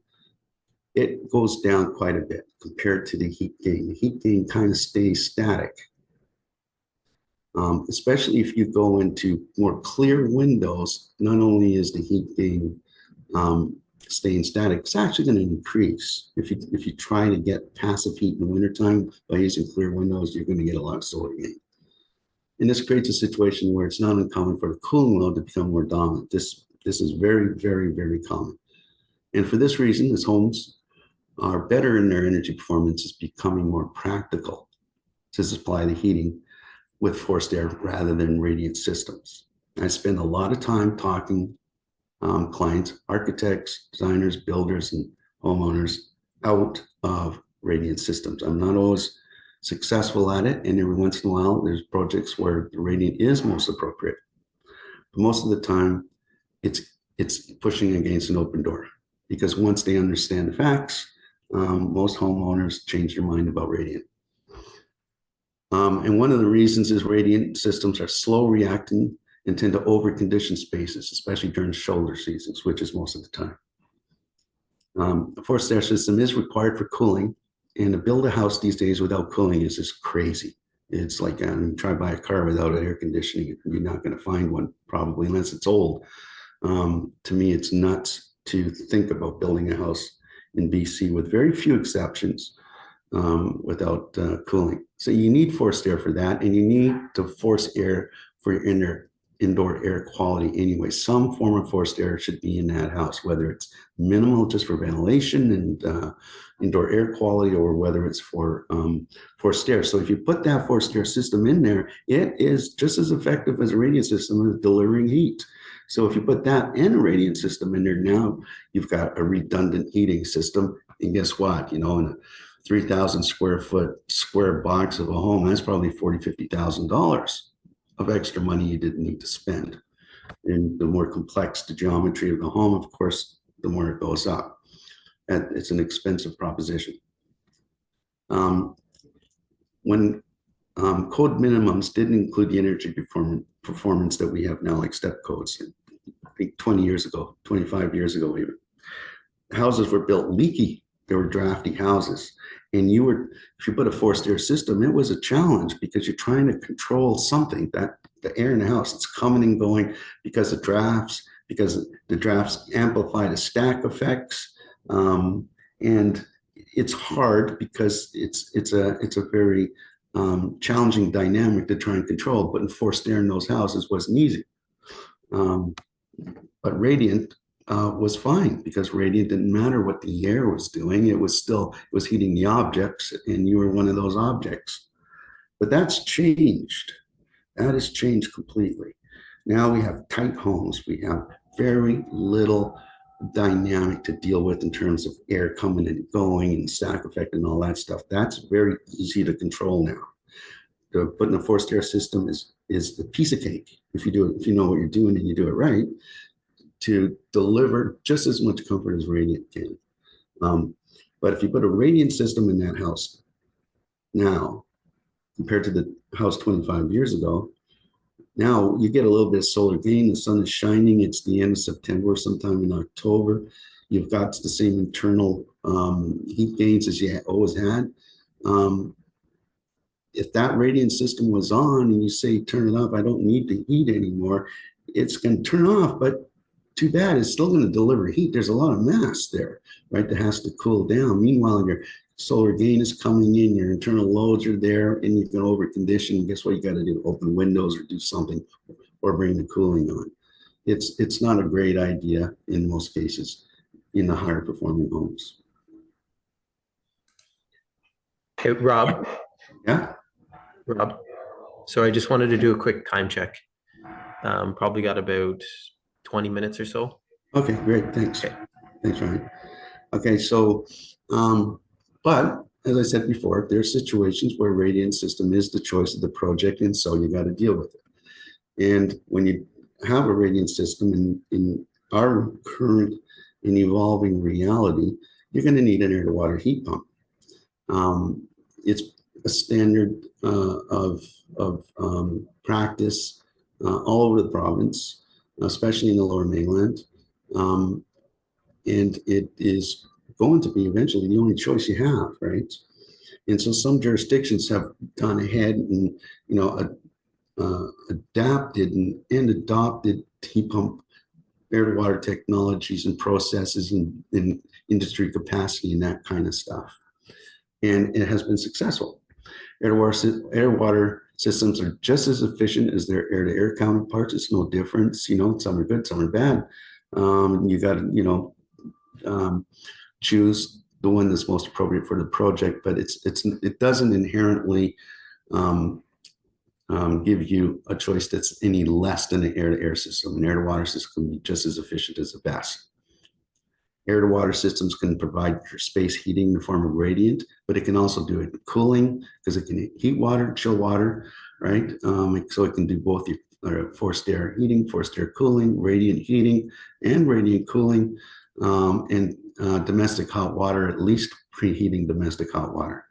Speaker 4: It goes down quite a bit compared to the heat gain. The heat gain kind of stays static. Especially if you go into more clear windows, not only is the heat being staying static, it's actually going to increase. If you try to get passive heat in the wintertime by using clear windows, you're going to get a lot of solar gain. And this creates a situation where it's not uncommon for the cooling load to become more dominant. This is very, very, very common. And for this reason, as homes are better in their energy performance, it's becoming more practical to supply the heating with forced air rather than radiant systems. I spend a lot of time talking clients, architects, designers, builders, and homeowners out of radiant systems. I'm not always successful at it, and every once in a while there's projects where the radiant is most appropriate. But most of the time it's pushing against an open door, because once they understand the facts, most homeowners change their mind about radiant. And one of the reasons is radiant systems are slow reacting and tend to over-condition spaces, especially during shoulder seasons, which is most of the time. A forced air system is required for cooling, and to build a house these days without cooling is just crazy. It's like try to buy a car without air conditioning. You're not going to find one, probably, unless it's old. To me, it's nuts to think about building a house in BC, with very few exceptions, without cooling. So you need forced air for that, and you need to force air for your indoor air quality anyway. Some form of forced air should be in that house, whether it's minimal just for ventilation and indoor air quality, or whether it's for forced air. So if you put that forced air system in there, it is just as effective as a radiant system of delivering heat. So if you put that and a radiant system in there, now you've got a redundant heating system. And guess what? In a 3,000 square box of a home, that's probably $40,000, $50,000 of extra money you didn't need to spend. And the more complex the geometry of the home, of course, the more it goes up. And it's an expensive proposition. When code minimums didn't include the energy performance that we have now, like step codes, I think 20 years ago, 25 years ago even, houses were built leaky. They were drafty houses. And if you put a forced air system, it was a challenge, because you're trying to control something, that the air in the house, it's coming and going because the drafts amplify the stack effects. And it's hard because it's a very challenging dynamic to try and control. But in forced air in those houses wasn't easy. But radiant was fine, because radiant didn't matter what the air was doing. It was heating the objects, and you were one of those objects. But that's changed. That has changed completely. Now we have tight homes. We have very little dynamic to deal with in terms of air coming and going and stack effect and all that stuff. That's very easy to control now. Putting a forced air system is a piece of cake if you know what you're doing and you do it right, to deliver just as much comfort as radiant can. But if you put a radiant system in that house now, compared to the house 25 years ago, now you get a little bit of solar gain. The sun is shining. It's the end of September or sometime in October. You've got the same internal heat gains as you always had. If that radiant system was on and you say, turn it off, I don't need to heat anymore, it's going to turn off, but too bad, it's still going to deliver heat. There's a lot of mass there, right, that has to cool down. Meanwhile, your solar gain is coming in, your internal loads are there, and you can over condition. Guess what you got to do? Open windows or do something, or bring the cooling on. It's not a great idea in most cases in the higher performing homes.
Speaker 1: Hey, Rob.
Speaker 4: Yeah.
Speaker 1: Rob. So I just wanted to do a quick time check. Probably got about 20 minutes or so.
Speaker 4: Okay, great. Thanks.
Speaker 1: Okay.
Speaker 4: Thanks, Ryan. Okay, so, but as I said before, there are situations where radiant system is the choice of the project, and so you got to deal with it. And when you have a radiant system in our current and evolving reality, you're going to need an air-to-water heat pump. It's a standard of practice all over the province, especially in the Lower Mainland. And it is going to be eventually the only choice you have, right? And so some jurisdictions have gone ahead and, adapted and adopted heat pump air-to-water technologies and processes in industry capacity and that kind of stuff. And it has been successful. Air-water systems are just as efficient as their air-to-air counterparts. It's no difference. You know, some are good, some are bad. You got to, you know, choose the one that's most appropriate for the project, but it doesn't inherently give you a choice that's any less than an air-to-air system. An air-to-water system can be just as efficient as the best. Air-to-water systems can provide your space heating in the form of radiant, but it can also do it cooling because it can heat water, chill water, right? So it can do both your forced air heating, forced air cooling, radiant heating, and radiant cooling, and domestic hot water, at least preheating domestic hot water.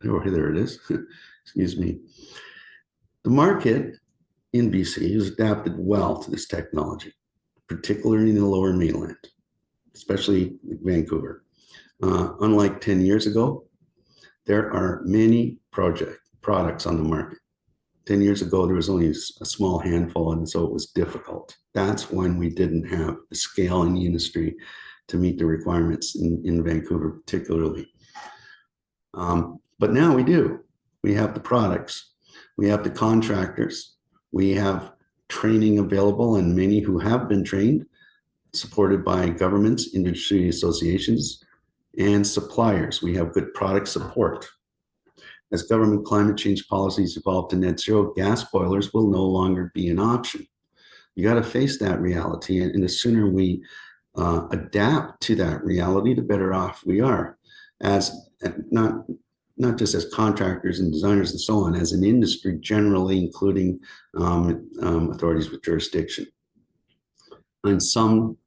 Speaker 4: Oh, there it is. Excuse me. The market in BC has adapted well to this technology, particularly in the lower mainland, especially Vancouver. Unlike 10 years ago, there are many products on the market. 10 years ago, there was only a small handful, and so it was difficult. That's when we didn't have the scale in the industry to meet the requirements in Vancouver, particularly. But now we do. We have the products, we have the contractors, we have training available, and many who have been trained, supported by governments, industry associations, and suppliers. We have good product support. As government climate change policies evolve to net zero, gas boilers will no longer be an option. You got to face that reality, and the sooner we adapt to that reality, the better off we are, as not just as contractors and designers and so on, as an industry generally, including authorities with jurisdiction. In some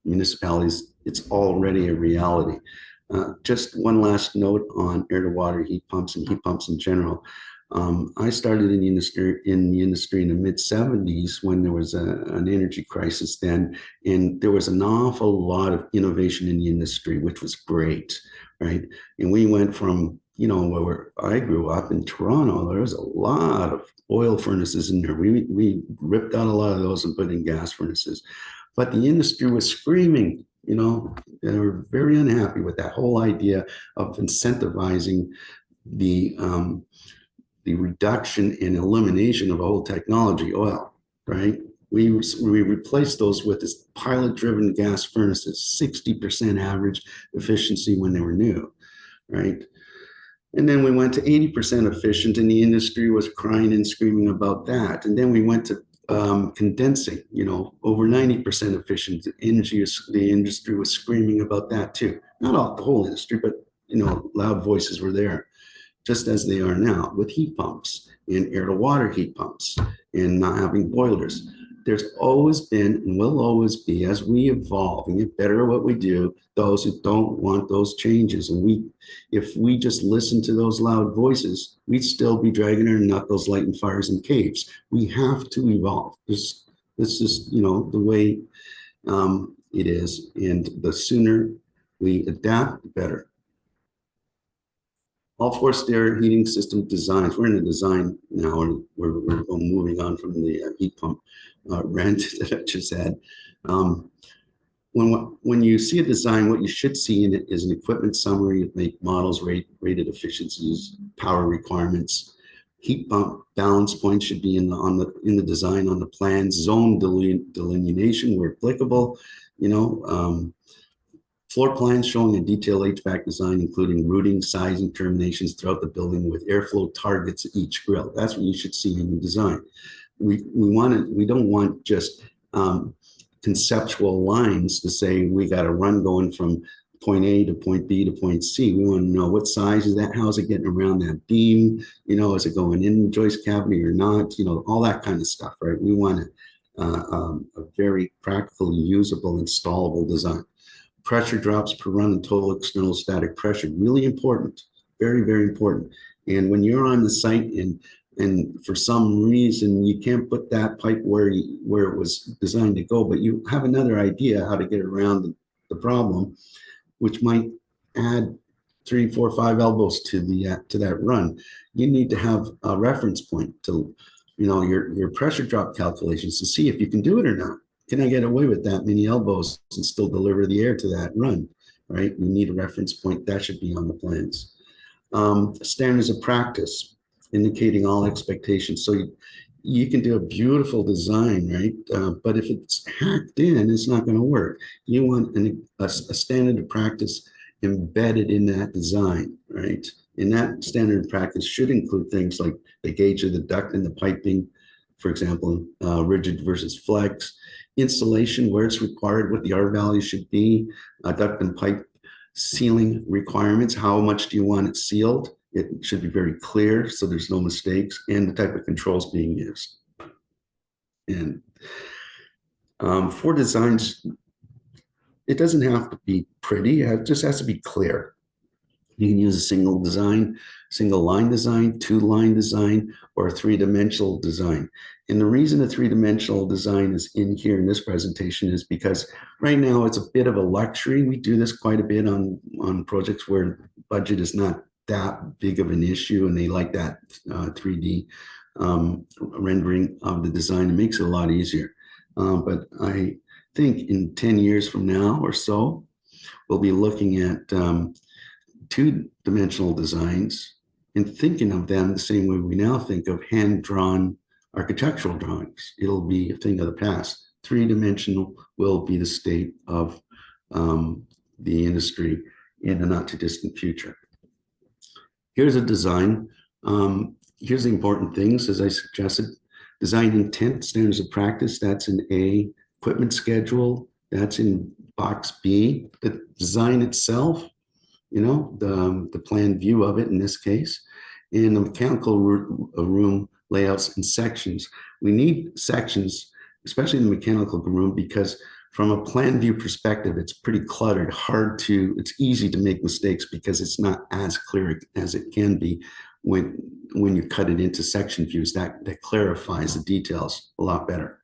Speaker 4: municipalities, it's already a reality. Just one last note on air-to-water heat pumps and heat pumps in general. I started in the industry in the mid-70s when there was an energy crisis then, and there was an awful lot of innovation in the industry, which was great, right? And we went from, you know, where I grew up in Toronto, there was a lot of oil furnaces in there. We ripped out a lot of those and put in gas furnaces. But the industry was screaming, you know, they were very unhappy with that whole idea of incentivizing the reduction and elimination of old technology, oil, right? We replaced those with this pilot-driven gas furnaces, 60% average efficiency when they were new, right? And then we went to 80% efficient, and the industry was crying and screaming about that. And then we went to condensing, you know, over 90% efficient. The industry was screaming about that too. Not all the whole industry, but, you know, loud voices were there, just as they are now with heat pumps and air-to-water heat pumps and not having boilers. There's always been and will always be, as we evolve and get better at what we do, those who don't want those changes. And if we just listen to those loud voices, we'd still be dragging our knuckles, lighting fires in caves. We have to evolve. This is, you know, the way it is. And the sooner we adapt, the better. All forced air heating system designs. We're in the design now, and we're moving on from the heat pump rant that I just had. When you see a design, what you should see in it is an equipment summary, make models, rated efficiencies, power requirements. Heat pump balance points should be in the design on the plan. Zone delineation where applicable. You know. Floor plans showing a detailed HVAC design, including routing, sizing, terminations throughout the building with airflow targets at each grill. That's what you should see in the design. We don't want just conceptual lines to say we got a run going from point A to point B to point C. We want to know what size is that, how's it getting around that beam, you know, is it going in the joist cavity or not, you know, all that kind of stuff, right? We want a very practically usable, installable design. Pressure drops per run and total external static pressure, really important, very, very important. And when you're on the site and and for some reason you can't put that pipe where it was designed to go, but you have another idea how to get around the problem, which might add 3, 4, 5 elbows to that run. You need to have a reference point to, your pressure drop calculations to see if you can do it or not. Can I get away with that many elbows and still deliver the air to that run, right? You need a reference point. That should be on the plans. Standards of practice, indicating all expectations. So you can do a beautiful design, right? But if it's hacked in, it's not going to work. You want a standard of practice embedded in that design, right? And that standard of practice should include things like the gauge of the duct and the piping, for example, rigid versus flex, installation where it's required, what the R value should be, duct and pipe sealing requirements. How much do you want it sealed? It should be very clear so there's no mistakes, and the type of controls being used. And for designs, it doesn't have to be pretty, it just has to be clear. You can use a single line design, 2-line design, or a 3-dimensional design. And the reason a 3-dimensional design is in here in this presentation is because right now it's a bit of a luxury. We do this quite a bit on projects where budget is not that big of an issue, and they like that 3D rendering of the design. It makes it a lot easier. But I think in 10 years from now or so, we'll be looking at 2-dimensional designs and thinking of them the same way we now think of hand-drawn architectural drawings. It'll be a thing of the past. 3-dimensional will be the state of the industry in the not too distant future. Here's a design. Here's the important things, as I suggested. Design intent, standards of practice, that's in A. Equipment schedule, that's in box B. The design itself, the plan view of it in this case, and the mechanical room layouts and sections. We need sections, especially in the mechanical room, because from a plan view perspective, it's pretty cluttered, it's easy to make mistakes because it's not as clear as it can be when you cut it into section views. That clarifies the details a lot better.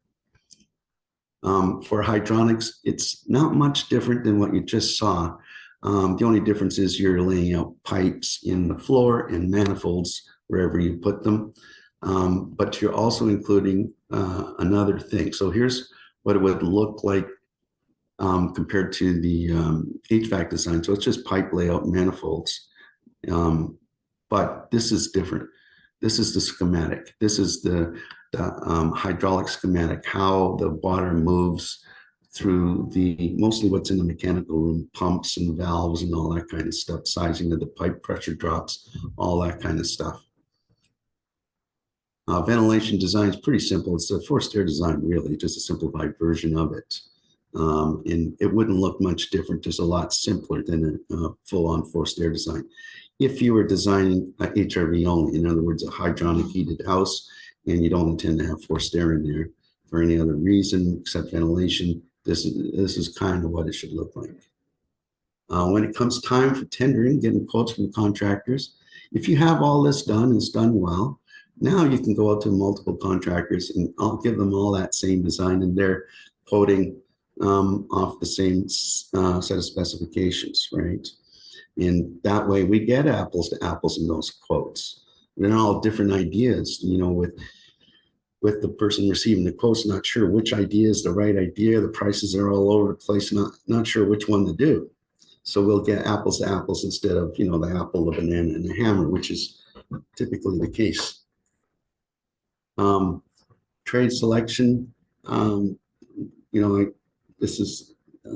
Speaker 4: For hydronics, it's not much different than what you just saw. The only difference is you're laying out pipes in the floor and manifolds wherever you put them. But you're also including another thing. So here's what it would look like compared to the HVAC design. So it's just pipe layout manifolds. But this is different. This is the schematic. This is the hydraulic schematic, how the water moves through mostly what's in the mechanical room, pumps and valves and all that kind of stuff, sizing of the pipe, pressure drops, all that kind of stuff. Ventilation design is pretty simple. It's a forced air design, really, just a simplified version of it. And it wouldn't look much different, just a lot simpler than a full-on forced air design. If you were designing a HRV only, in other words, a hydronic heated house, and you don't intend to have forced air in there for any other reason except ventilation, this is kind of what it should look like. When it comes time for tendering, getting quotes from contractors, if you have all this done and it's done well, now you can go out to multiple contractors and I'll give them all that same design, and they're quoting off the same set of specifications, right? And that way we get apples to apples in those quotes. They're all different ideas, with the person receiving the quotes, not sure which idea is the right idea. The prices are all over the place, not sure which one to do. So we'll get apples to apples instead of, the apple, the banana, and the hammer, which is typically the case. Trade selection, I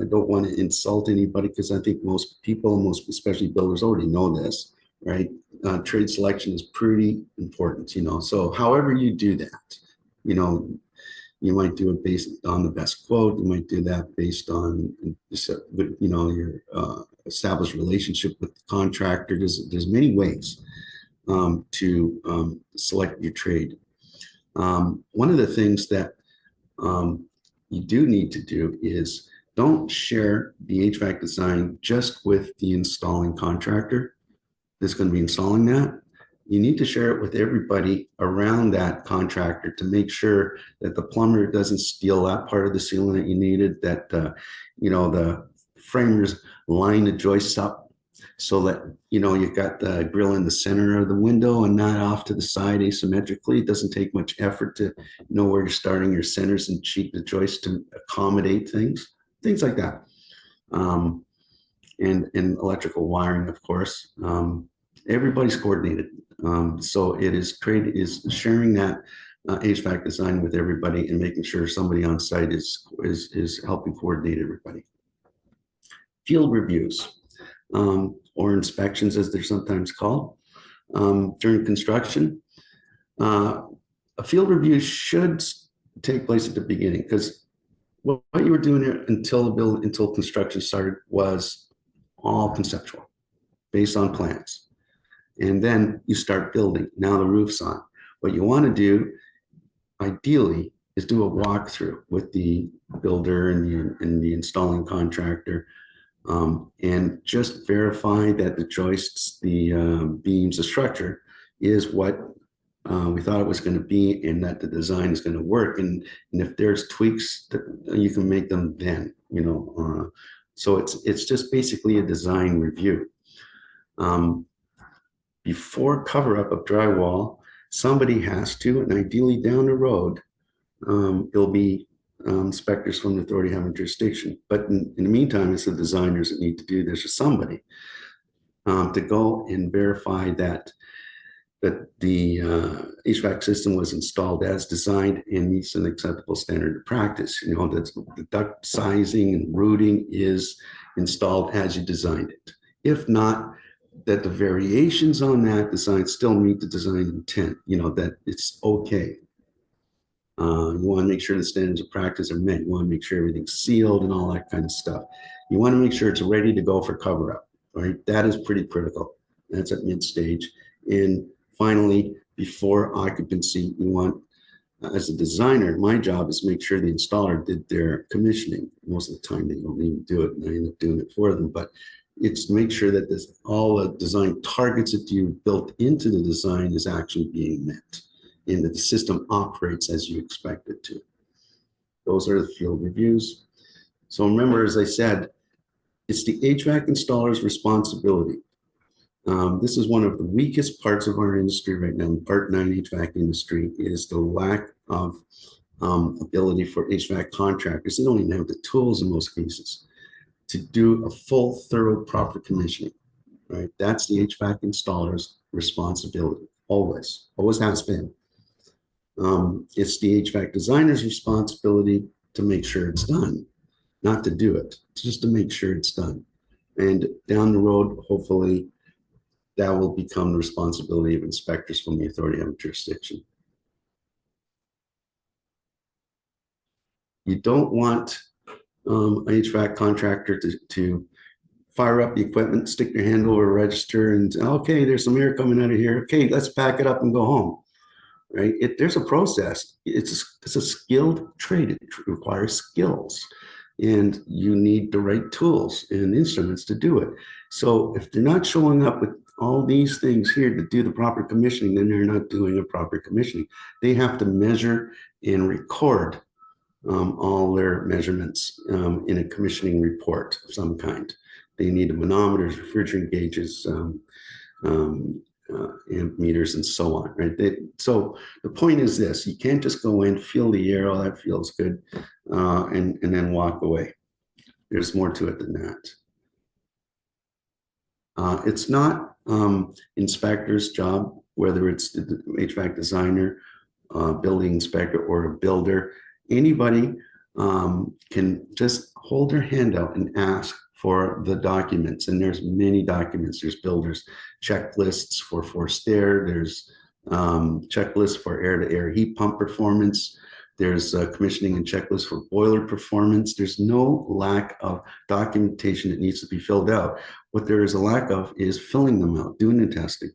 Speaker 4: don't want to insult anybody because I think most people, especially builders, already know this, right? Trade selection is pretty important, so however you do that, you might do it based on the best quote. You might do that based on, your established relationship with the contractor. There's many ways to select your trade. One of the things that you do need to do is don't share the HVAC design just with the installing contractor that's going to be installing that. you need to share it with everybody around that contractor to make sure that the plumber doesn't steal that part of the ceiling that you needed, that, the framers line the joists up so that, you've got the grill in the center of the window and not off to the side asymmetrically. It doesn't take much effort to know where you're starting your centers and cheat the joists to accommodate things like that. And electrical wiring, of course. Everybody's coordinated. So it is sharing that HVAC design with everybody and making sure somebody on site is helping coordinate everybody. Field reviews or inspections, as they're sometimes called, during construction. A field review should take place at the beginning, because what you were doing here until construction started was all conceptual, based on plans. And then you start building. Now the roof's on. What you want to do, ideally, is do a walkthrough with the builder and the installing contractor, and just verify that the joists, the beams, the structure is what we thought it was going to be, and that the design is going to work. And if there's tweaks, you can make them then. So it's just basically a design review. Before cover up of drywall, somebody has to, and ideally down the road, it'll be inspectors from the authority having jurisdiction. But in the meantime, it's the designers that need to do this, or somebody to go and verify that the HVAC system was installed as designed and meets an acceptable standard of practice. That the duct sizing and routing is installed as you designed it. If not, that the variations on that design still meet the design intent, that it's okay. You want to make sure the standards of practice are met. You want to make sure everything's sealed and all that kind of stuff. You want to make sure it's ready to go for cover up, right? That is pretty critical. That's at mid stage. And finally, before occupancy, you want, as a designer, my job is to make sure the installer did their commissioning. Most of the time they don't even do it, and I end up doing it for them. But it's to make sure that all the design targets that you built into the design is actually being met, and that the system operates as you expect it to. Those are the field reviews. So remember, as I said, it's the HVAC installer's responsibility. This is one of the weakest parts of our industry right now. Part 9 HVAC industry is the lack of ability for HVAC contractors. They don't even have the tools in most cases to do a full, thorough, proper commissioning, right? That's the HVAC installer's responsibility, always has been. It's the HVAC designer's responsibility to make sure it's done, not to do it, just to make sure it's done. And down the road, hopefully, that will become the responsibility of inspectors from the authority having jurisdiction. You don't want an HVAC contractor to fire up the equipment, stick their hand over a register and, okay, there's some air coming out of here. Okay, let's pack it up and go home, right? There's a process. It's a skilled trade. It requires skills, and you need the right tools and instruments to do it. So if they're not showing up with all these things here to do the proper commissioning, then they're not doing a proper commissioning. They have to measure and record all their measurements in a commissioning report of some kind. They need manometers, refrigerant gauges, amp meters, and so on, right? So the point is this: you can't just go in, feel the air, oh, that feels good, and then walk away. There's more to it than that. It's not inspector's job, whether it's the HVAC designer, building inspector, or a builder. Anybody can just hold their hand out and ask for the documents. And there's many documents. There's builders checklists for forced air. There's checklists for air-to-air heat pump performance. There's commissioning and checklist for boiler performance. There's no lack of documentation that needs to be filled out. What there is a lack of is filling them out, doing the testing.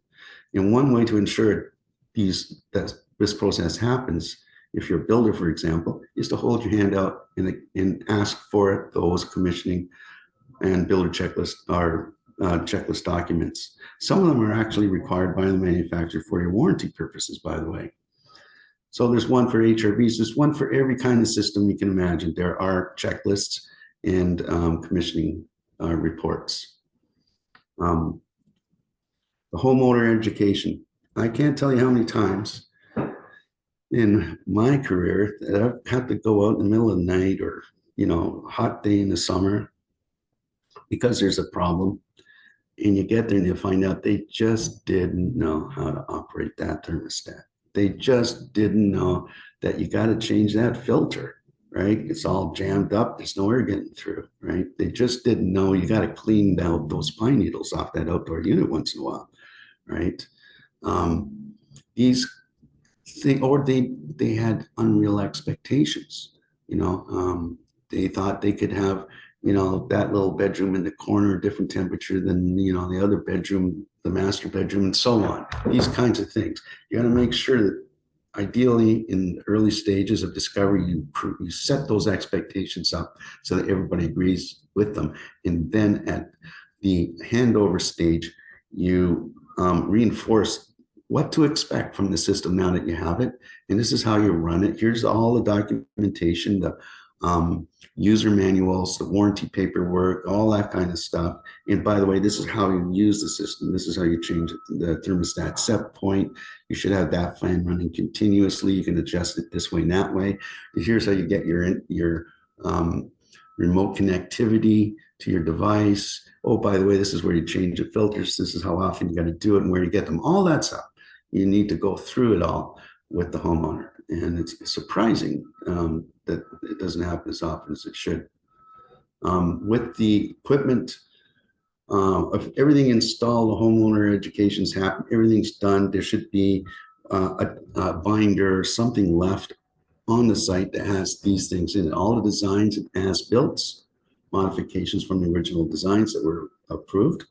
Speaker 4: And one way to ensure that this process happens, if you're a builder, for example, is to hold your hand out and ask for those commissioning and builder checklists or checklist documents. Some of them are actually required by the manufacturer for your warranty purposes, by the way. So there's one for HRVs, there's one for every kind of system you can imagine. There are checklists and commissioning reports. The homeowner education. I can't tell you how many times in my career that I've had to go out in the middle of the night or, hot day in the summer because there's a problem. And you get there and you find out they just didn't know how to operate that thermostat. They just didn't know that you got to change that filter, right? It's all jammed up. There's no air getting through, right? They just didn't know you got to clean out those pine needles off that outdoor unit once in a while, right? These things, or they had unreal expectations, they thought they could have, that little bedroom in the corner, different temperature than, the other bedroom, the master bedroom, and so on. These kinds of things. You got to make sure that ideally in the early stages of discovery, you set those expectations up so that everybody agrees with them. And then at the handover stage, you reinforce what to expect from the system now that you have it. And this is how you run it. Here's all the documentation, the user manuals, the warranty paperwork, all that kind of stuff. And by the way, this is how you use the system. This is how you change it. The thermostat set point. You should have that fan running continuously. You can adjust it this way and that way. And here's how you get your remote connectivity to your device. Oh, by the way, this is where you change the filters. This is how often you got to do it and where you get them. All that stuff. You need to go through it all with the homeowner. And it's surprising that it doesn't happen as often as it should. With the equipment, of everything installed, the homeowner education's happened, everything's done. There should be a binder or something left on the site that has these things in it. All the designs and as-built modifications from the original designs that were approved.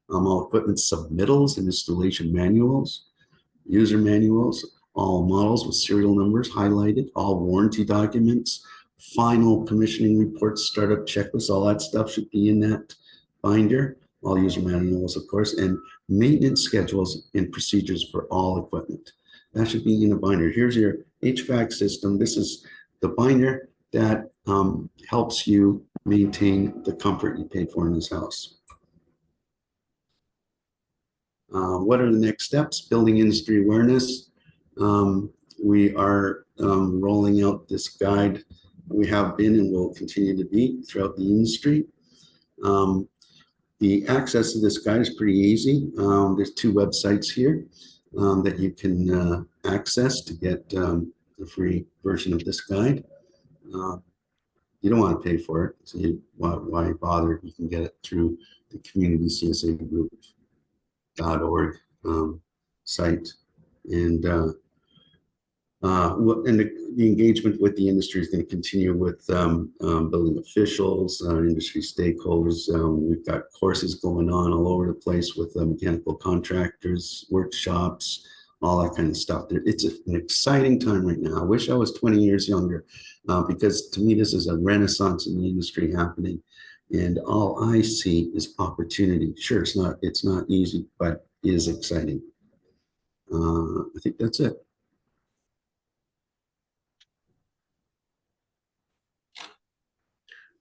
Speaker 4: All equipment submittals and installation manuals, user manuals, all models with serial numbers highlighted, all warranty documents, final commissioning reports, startup checklists, all that stuff should be in that binder, all user manuals, of course, and maintenance schedules and procedures for all equipment. That should be in a binder. Here's your HVAC system. This is the binder that helps you maintain the comfort you paid for in this house. What are the next steps? Building industry awareness. We are rolling out this guide. We have been and will continue to be throughout the industry. The access to this guide is pretty easy. There's 2 websites here that you can access to get the free version of this guide. You don't want to pay for it, so why bother? You can get it through the community CSA group.org site. And the engagement with the industry is going to continue with building officials, industry stakeholders. We've got courses going on all over the place with mechanical contractors, workshops, all that kind of stuff. It's an exciting time right now. I wish I was 20 years younger because to me, this is a renaissance in the industry happening. And all I see is opportunity. Sure, it's not easy, but it is exciting. I think that's it.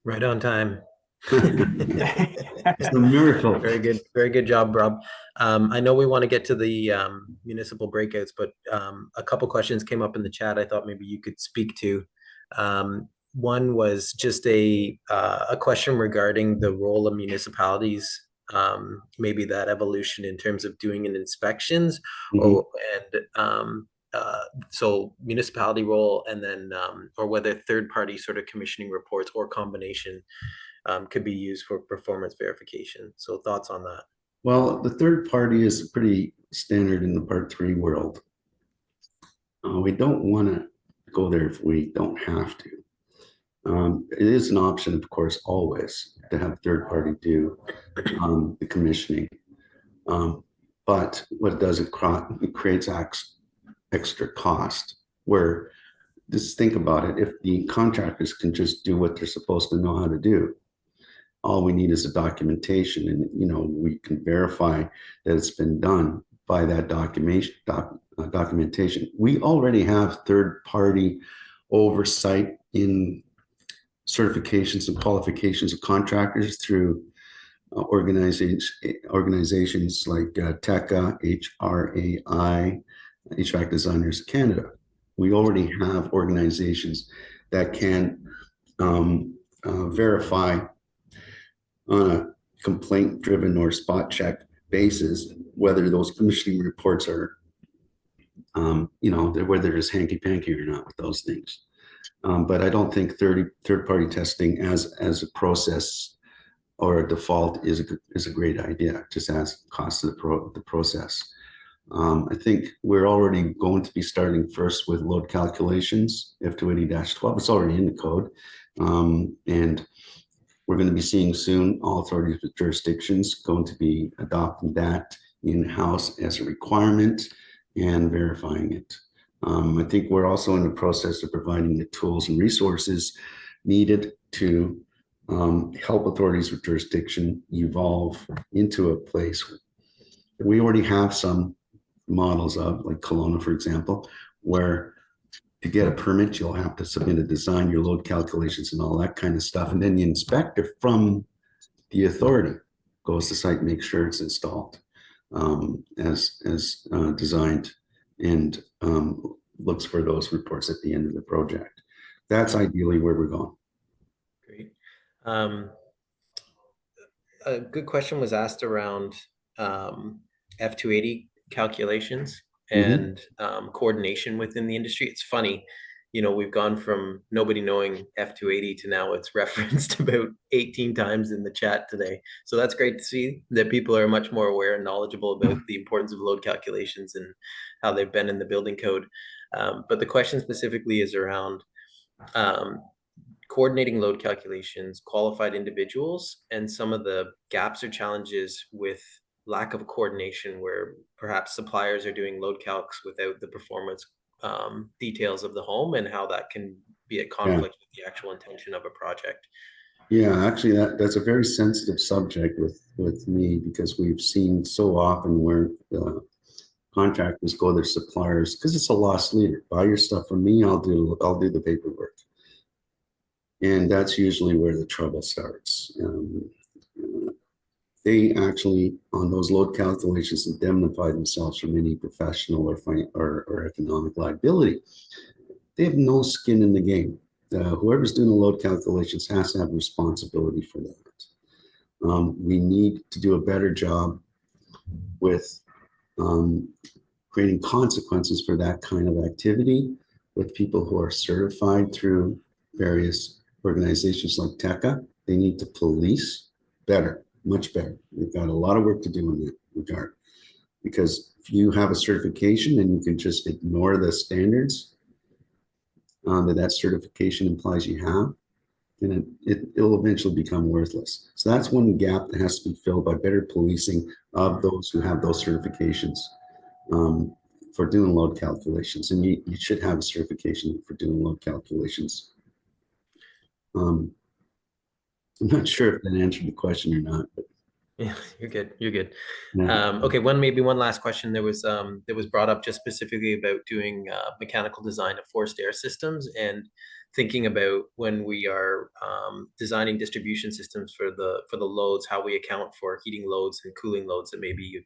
Speaker 1: Right on time.
Speaker 4: It's a miracle.
Speaker 1: Very good job, Rob. I know we want to get to the municipal breakouts, but a couple questions came up in the chat I thought maybe you could speak to. One was just a question regarding the role of municipalities, maybe that evolution in terms of doing an inspections, so municipality role, and then or whether third-party sort of commissioning reports or combination could be used for performance verification. So thoughts on that?
Speaker 4: Well, the third party is pretty standard in the Part 3 world. We don't want to go there if we don't have to. It is an option, of course, always to have third party do the commissioning. But what it does, it creates extra cost, where just think about it. If the contractors can just do what they're supposed to know how to do, all we need is a documentation, and we can verify that it's been done by that documentation. We already have third-party oversight in certifications and qualifications of contractors through organizations like TECA, HRAI, HVAC Designers Canada. We already have organizations that can verify on a complaint-driven or spot check basis whether those commissioning reports are, whether there's hanky-panky or not with those things. But I don't think third-party testing as a process or a default is a great idea, just as cost of the process. I think we're already going to be starting first with load calculations, F280-12. It's already in the code. And we're going to be seeing soon all authorities with jurisdictions going to be adopting that in-house as a requirement and verifying it. I think we're also in the process of providing the tools and resources needed to help authorities with jurisdiction evolve into a place. We already have some models of, like Kelowna, for example, where to get a permit, you'll have to submit a design, your load calculations and all that kind of stuff. And then the inspector from the authority goes to site, makes sure it's installed as designed, and looks for those reports at the end of the project. That's ideally where we're going.
Speaker 1: Great. A good question was asked around F280 calculations and coordination within the industry. It's funny, we've gone from nobody knowing F280 to now it's referenced about 18 times in the chat today. So that's great to see that people are much more aware and knowledgeable about the importance of load calculations and how they've been in the building code. But the question specifically is around coordinating load calculations, qualified individuals, and some of the gaps or challenges with lack of coordination where perhaps suppliers are doing load calcs without the performance details of the home, and how that can be a conflict with the actual intention of a project.
Speaker 4: Yeah, actually that's a very sensitive subject with me, because we've seen so often where contractors go to their suppliers because it's a lost leader. Buy your stuff from me, I'll do the paperwork. And that's usually where the trouble starts. They actually, on those load calculations, indemnify themselves from any professional or economic liability. They have no skin in the game. Whoever's doing the load calculations has to have responsibility for that. We need to do a better job with creating consequences for that kind of activity with people who are certified through various organizations like TECA. They need to police better, much better. We've got a lot of work to do in that regard, because if you have a certification and you can just ignore the standards that certification implies you have, then it'll eventually become worthless. So that's one gap that has to be filled by better policing of those who have those certifications for doing load calculations. And you should have a certification for doing load calculations. I'm not sure if that answered the question or not, but
Speaker 1: yeah, you're good. You're good.
Speaker 4: yeah.
Speaker 1: Okay, maybe one last question. There was brought up just specifically about doing mechanical design of forced air systems, and thinking about when we are designing distribution systems for the loads, how we account for heating loads and cooling loads that maybe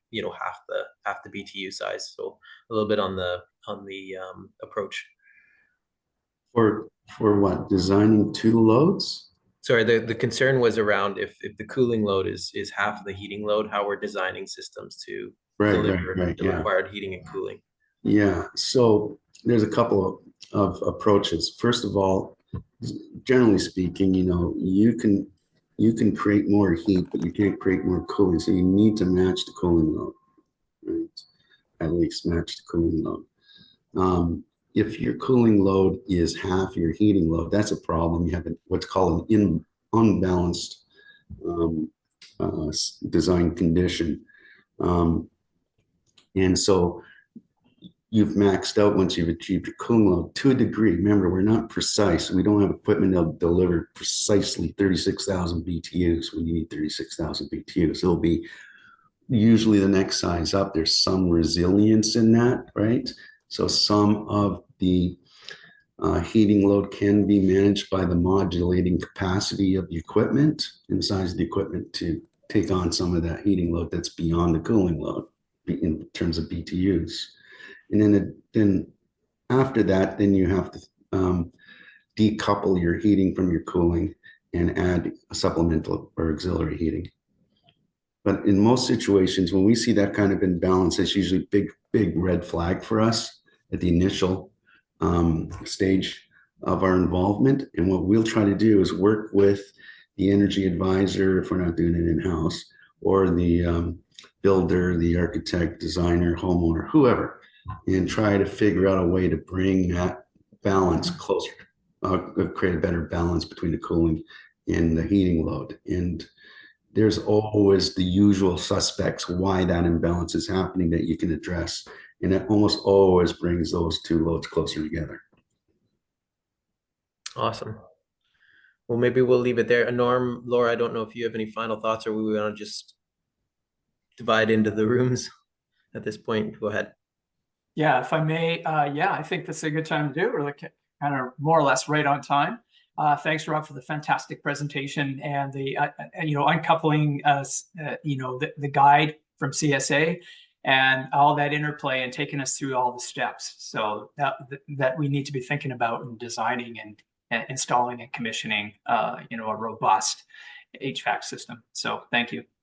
Speaker 1: half the BTU size. So a little bit on the approach.
Speaker 4: For what? Designing two loads?
Speaker 1: Sorry, the concern was around if the cooling load is half of the heating load, how we're designing systems to deliver the required heating and cooling.
Speaker 4: Yeah, so there's a couple of approaches. First of all, generally speaking, you can create more heat, but you can't create more cooling. So you need to match the cooling load, right? At least match the cooling load. If your cooling load is half your heating load, that's a problem. You have what's called an unbalanced design condition. And so you've maxed out once you've achieved your cooling load to a degree. Remember, we're not precise. We don't have equipment that'll deliver precisely 36,000 BTUs when you need 36,000 BTUs. It'll be usually the next size up. There's some resilience in that, right? So some of the heating load can be managed by the modulating capacity of the equipment and the size of the equipment to take on some of that heating load that's beyond the cooling load in terms of BTUs. And then after that, then you have to decouple your heating from your cooling and add a supplemental or auxiliary heating. But in most situations, when we see that kind of imbalance, it's usually big red flag for us at the initial stage of our involvement. And what we'll try to do is work with the energy advisor, if we're not doing it in-house, or the builder, the architect, designer, homeowner, whoever, and try to figure out a way to bring that balance closer, create a better balance between the cooling and the heating load. And there's always the usual suspects why that imbalance is happening that you can address. And it almost always brings those two loads closer together.
Speaker 1: Awesome. Well, maybe we'll leave it there. Norm, Laura, I don't know if you have any final thoughts, or we want to just divide into the rooms at this point. Go ahead.
Speaker 2: Yeah, if I may, yeah, I think this is a good time to do it. We're like kind of more or less right on time. Thanks, Rob, for the fantastic presentation and the, uncoupling, the guide from CSA and all that interplay and taking us through all the steps. So that we need to be thinking about in designing and installing and commissioning, a robust HVAC system. So thank you.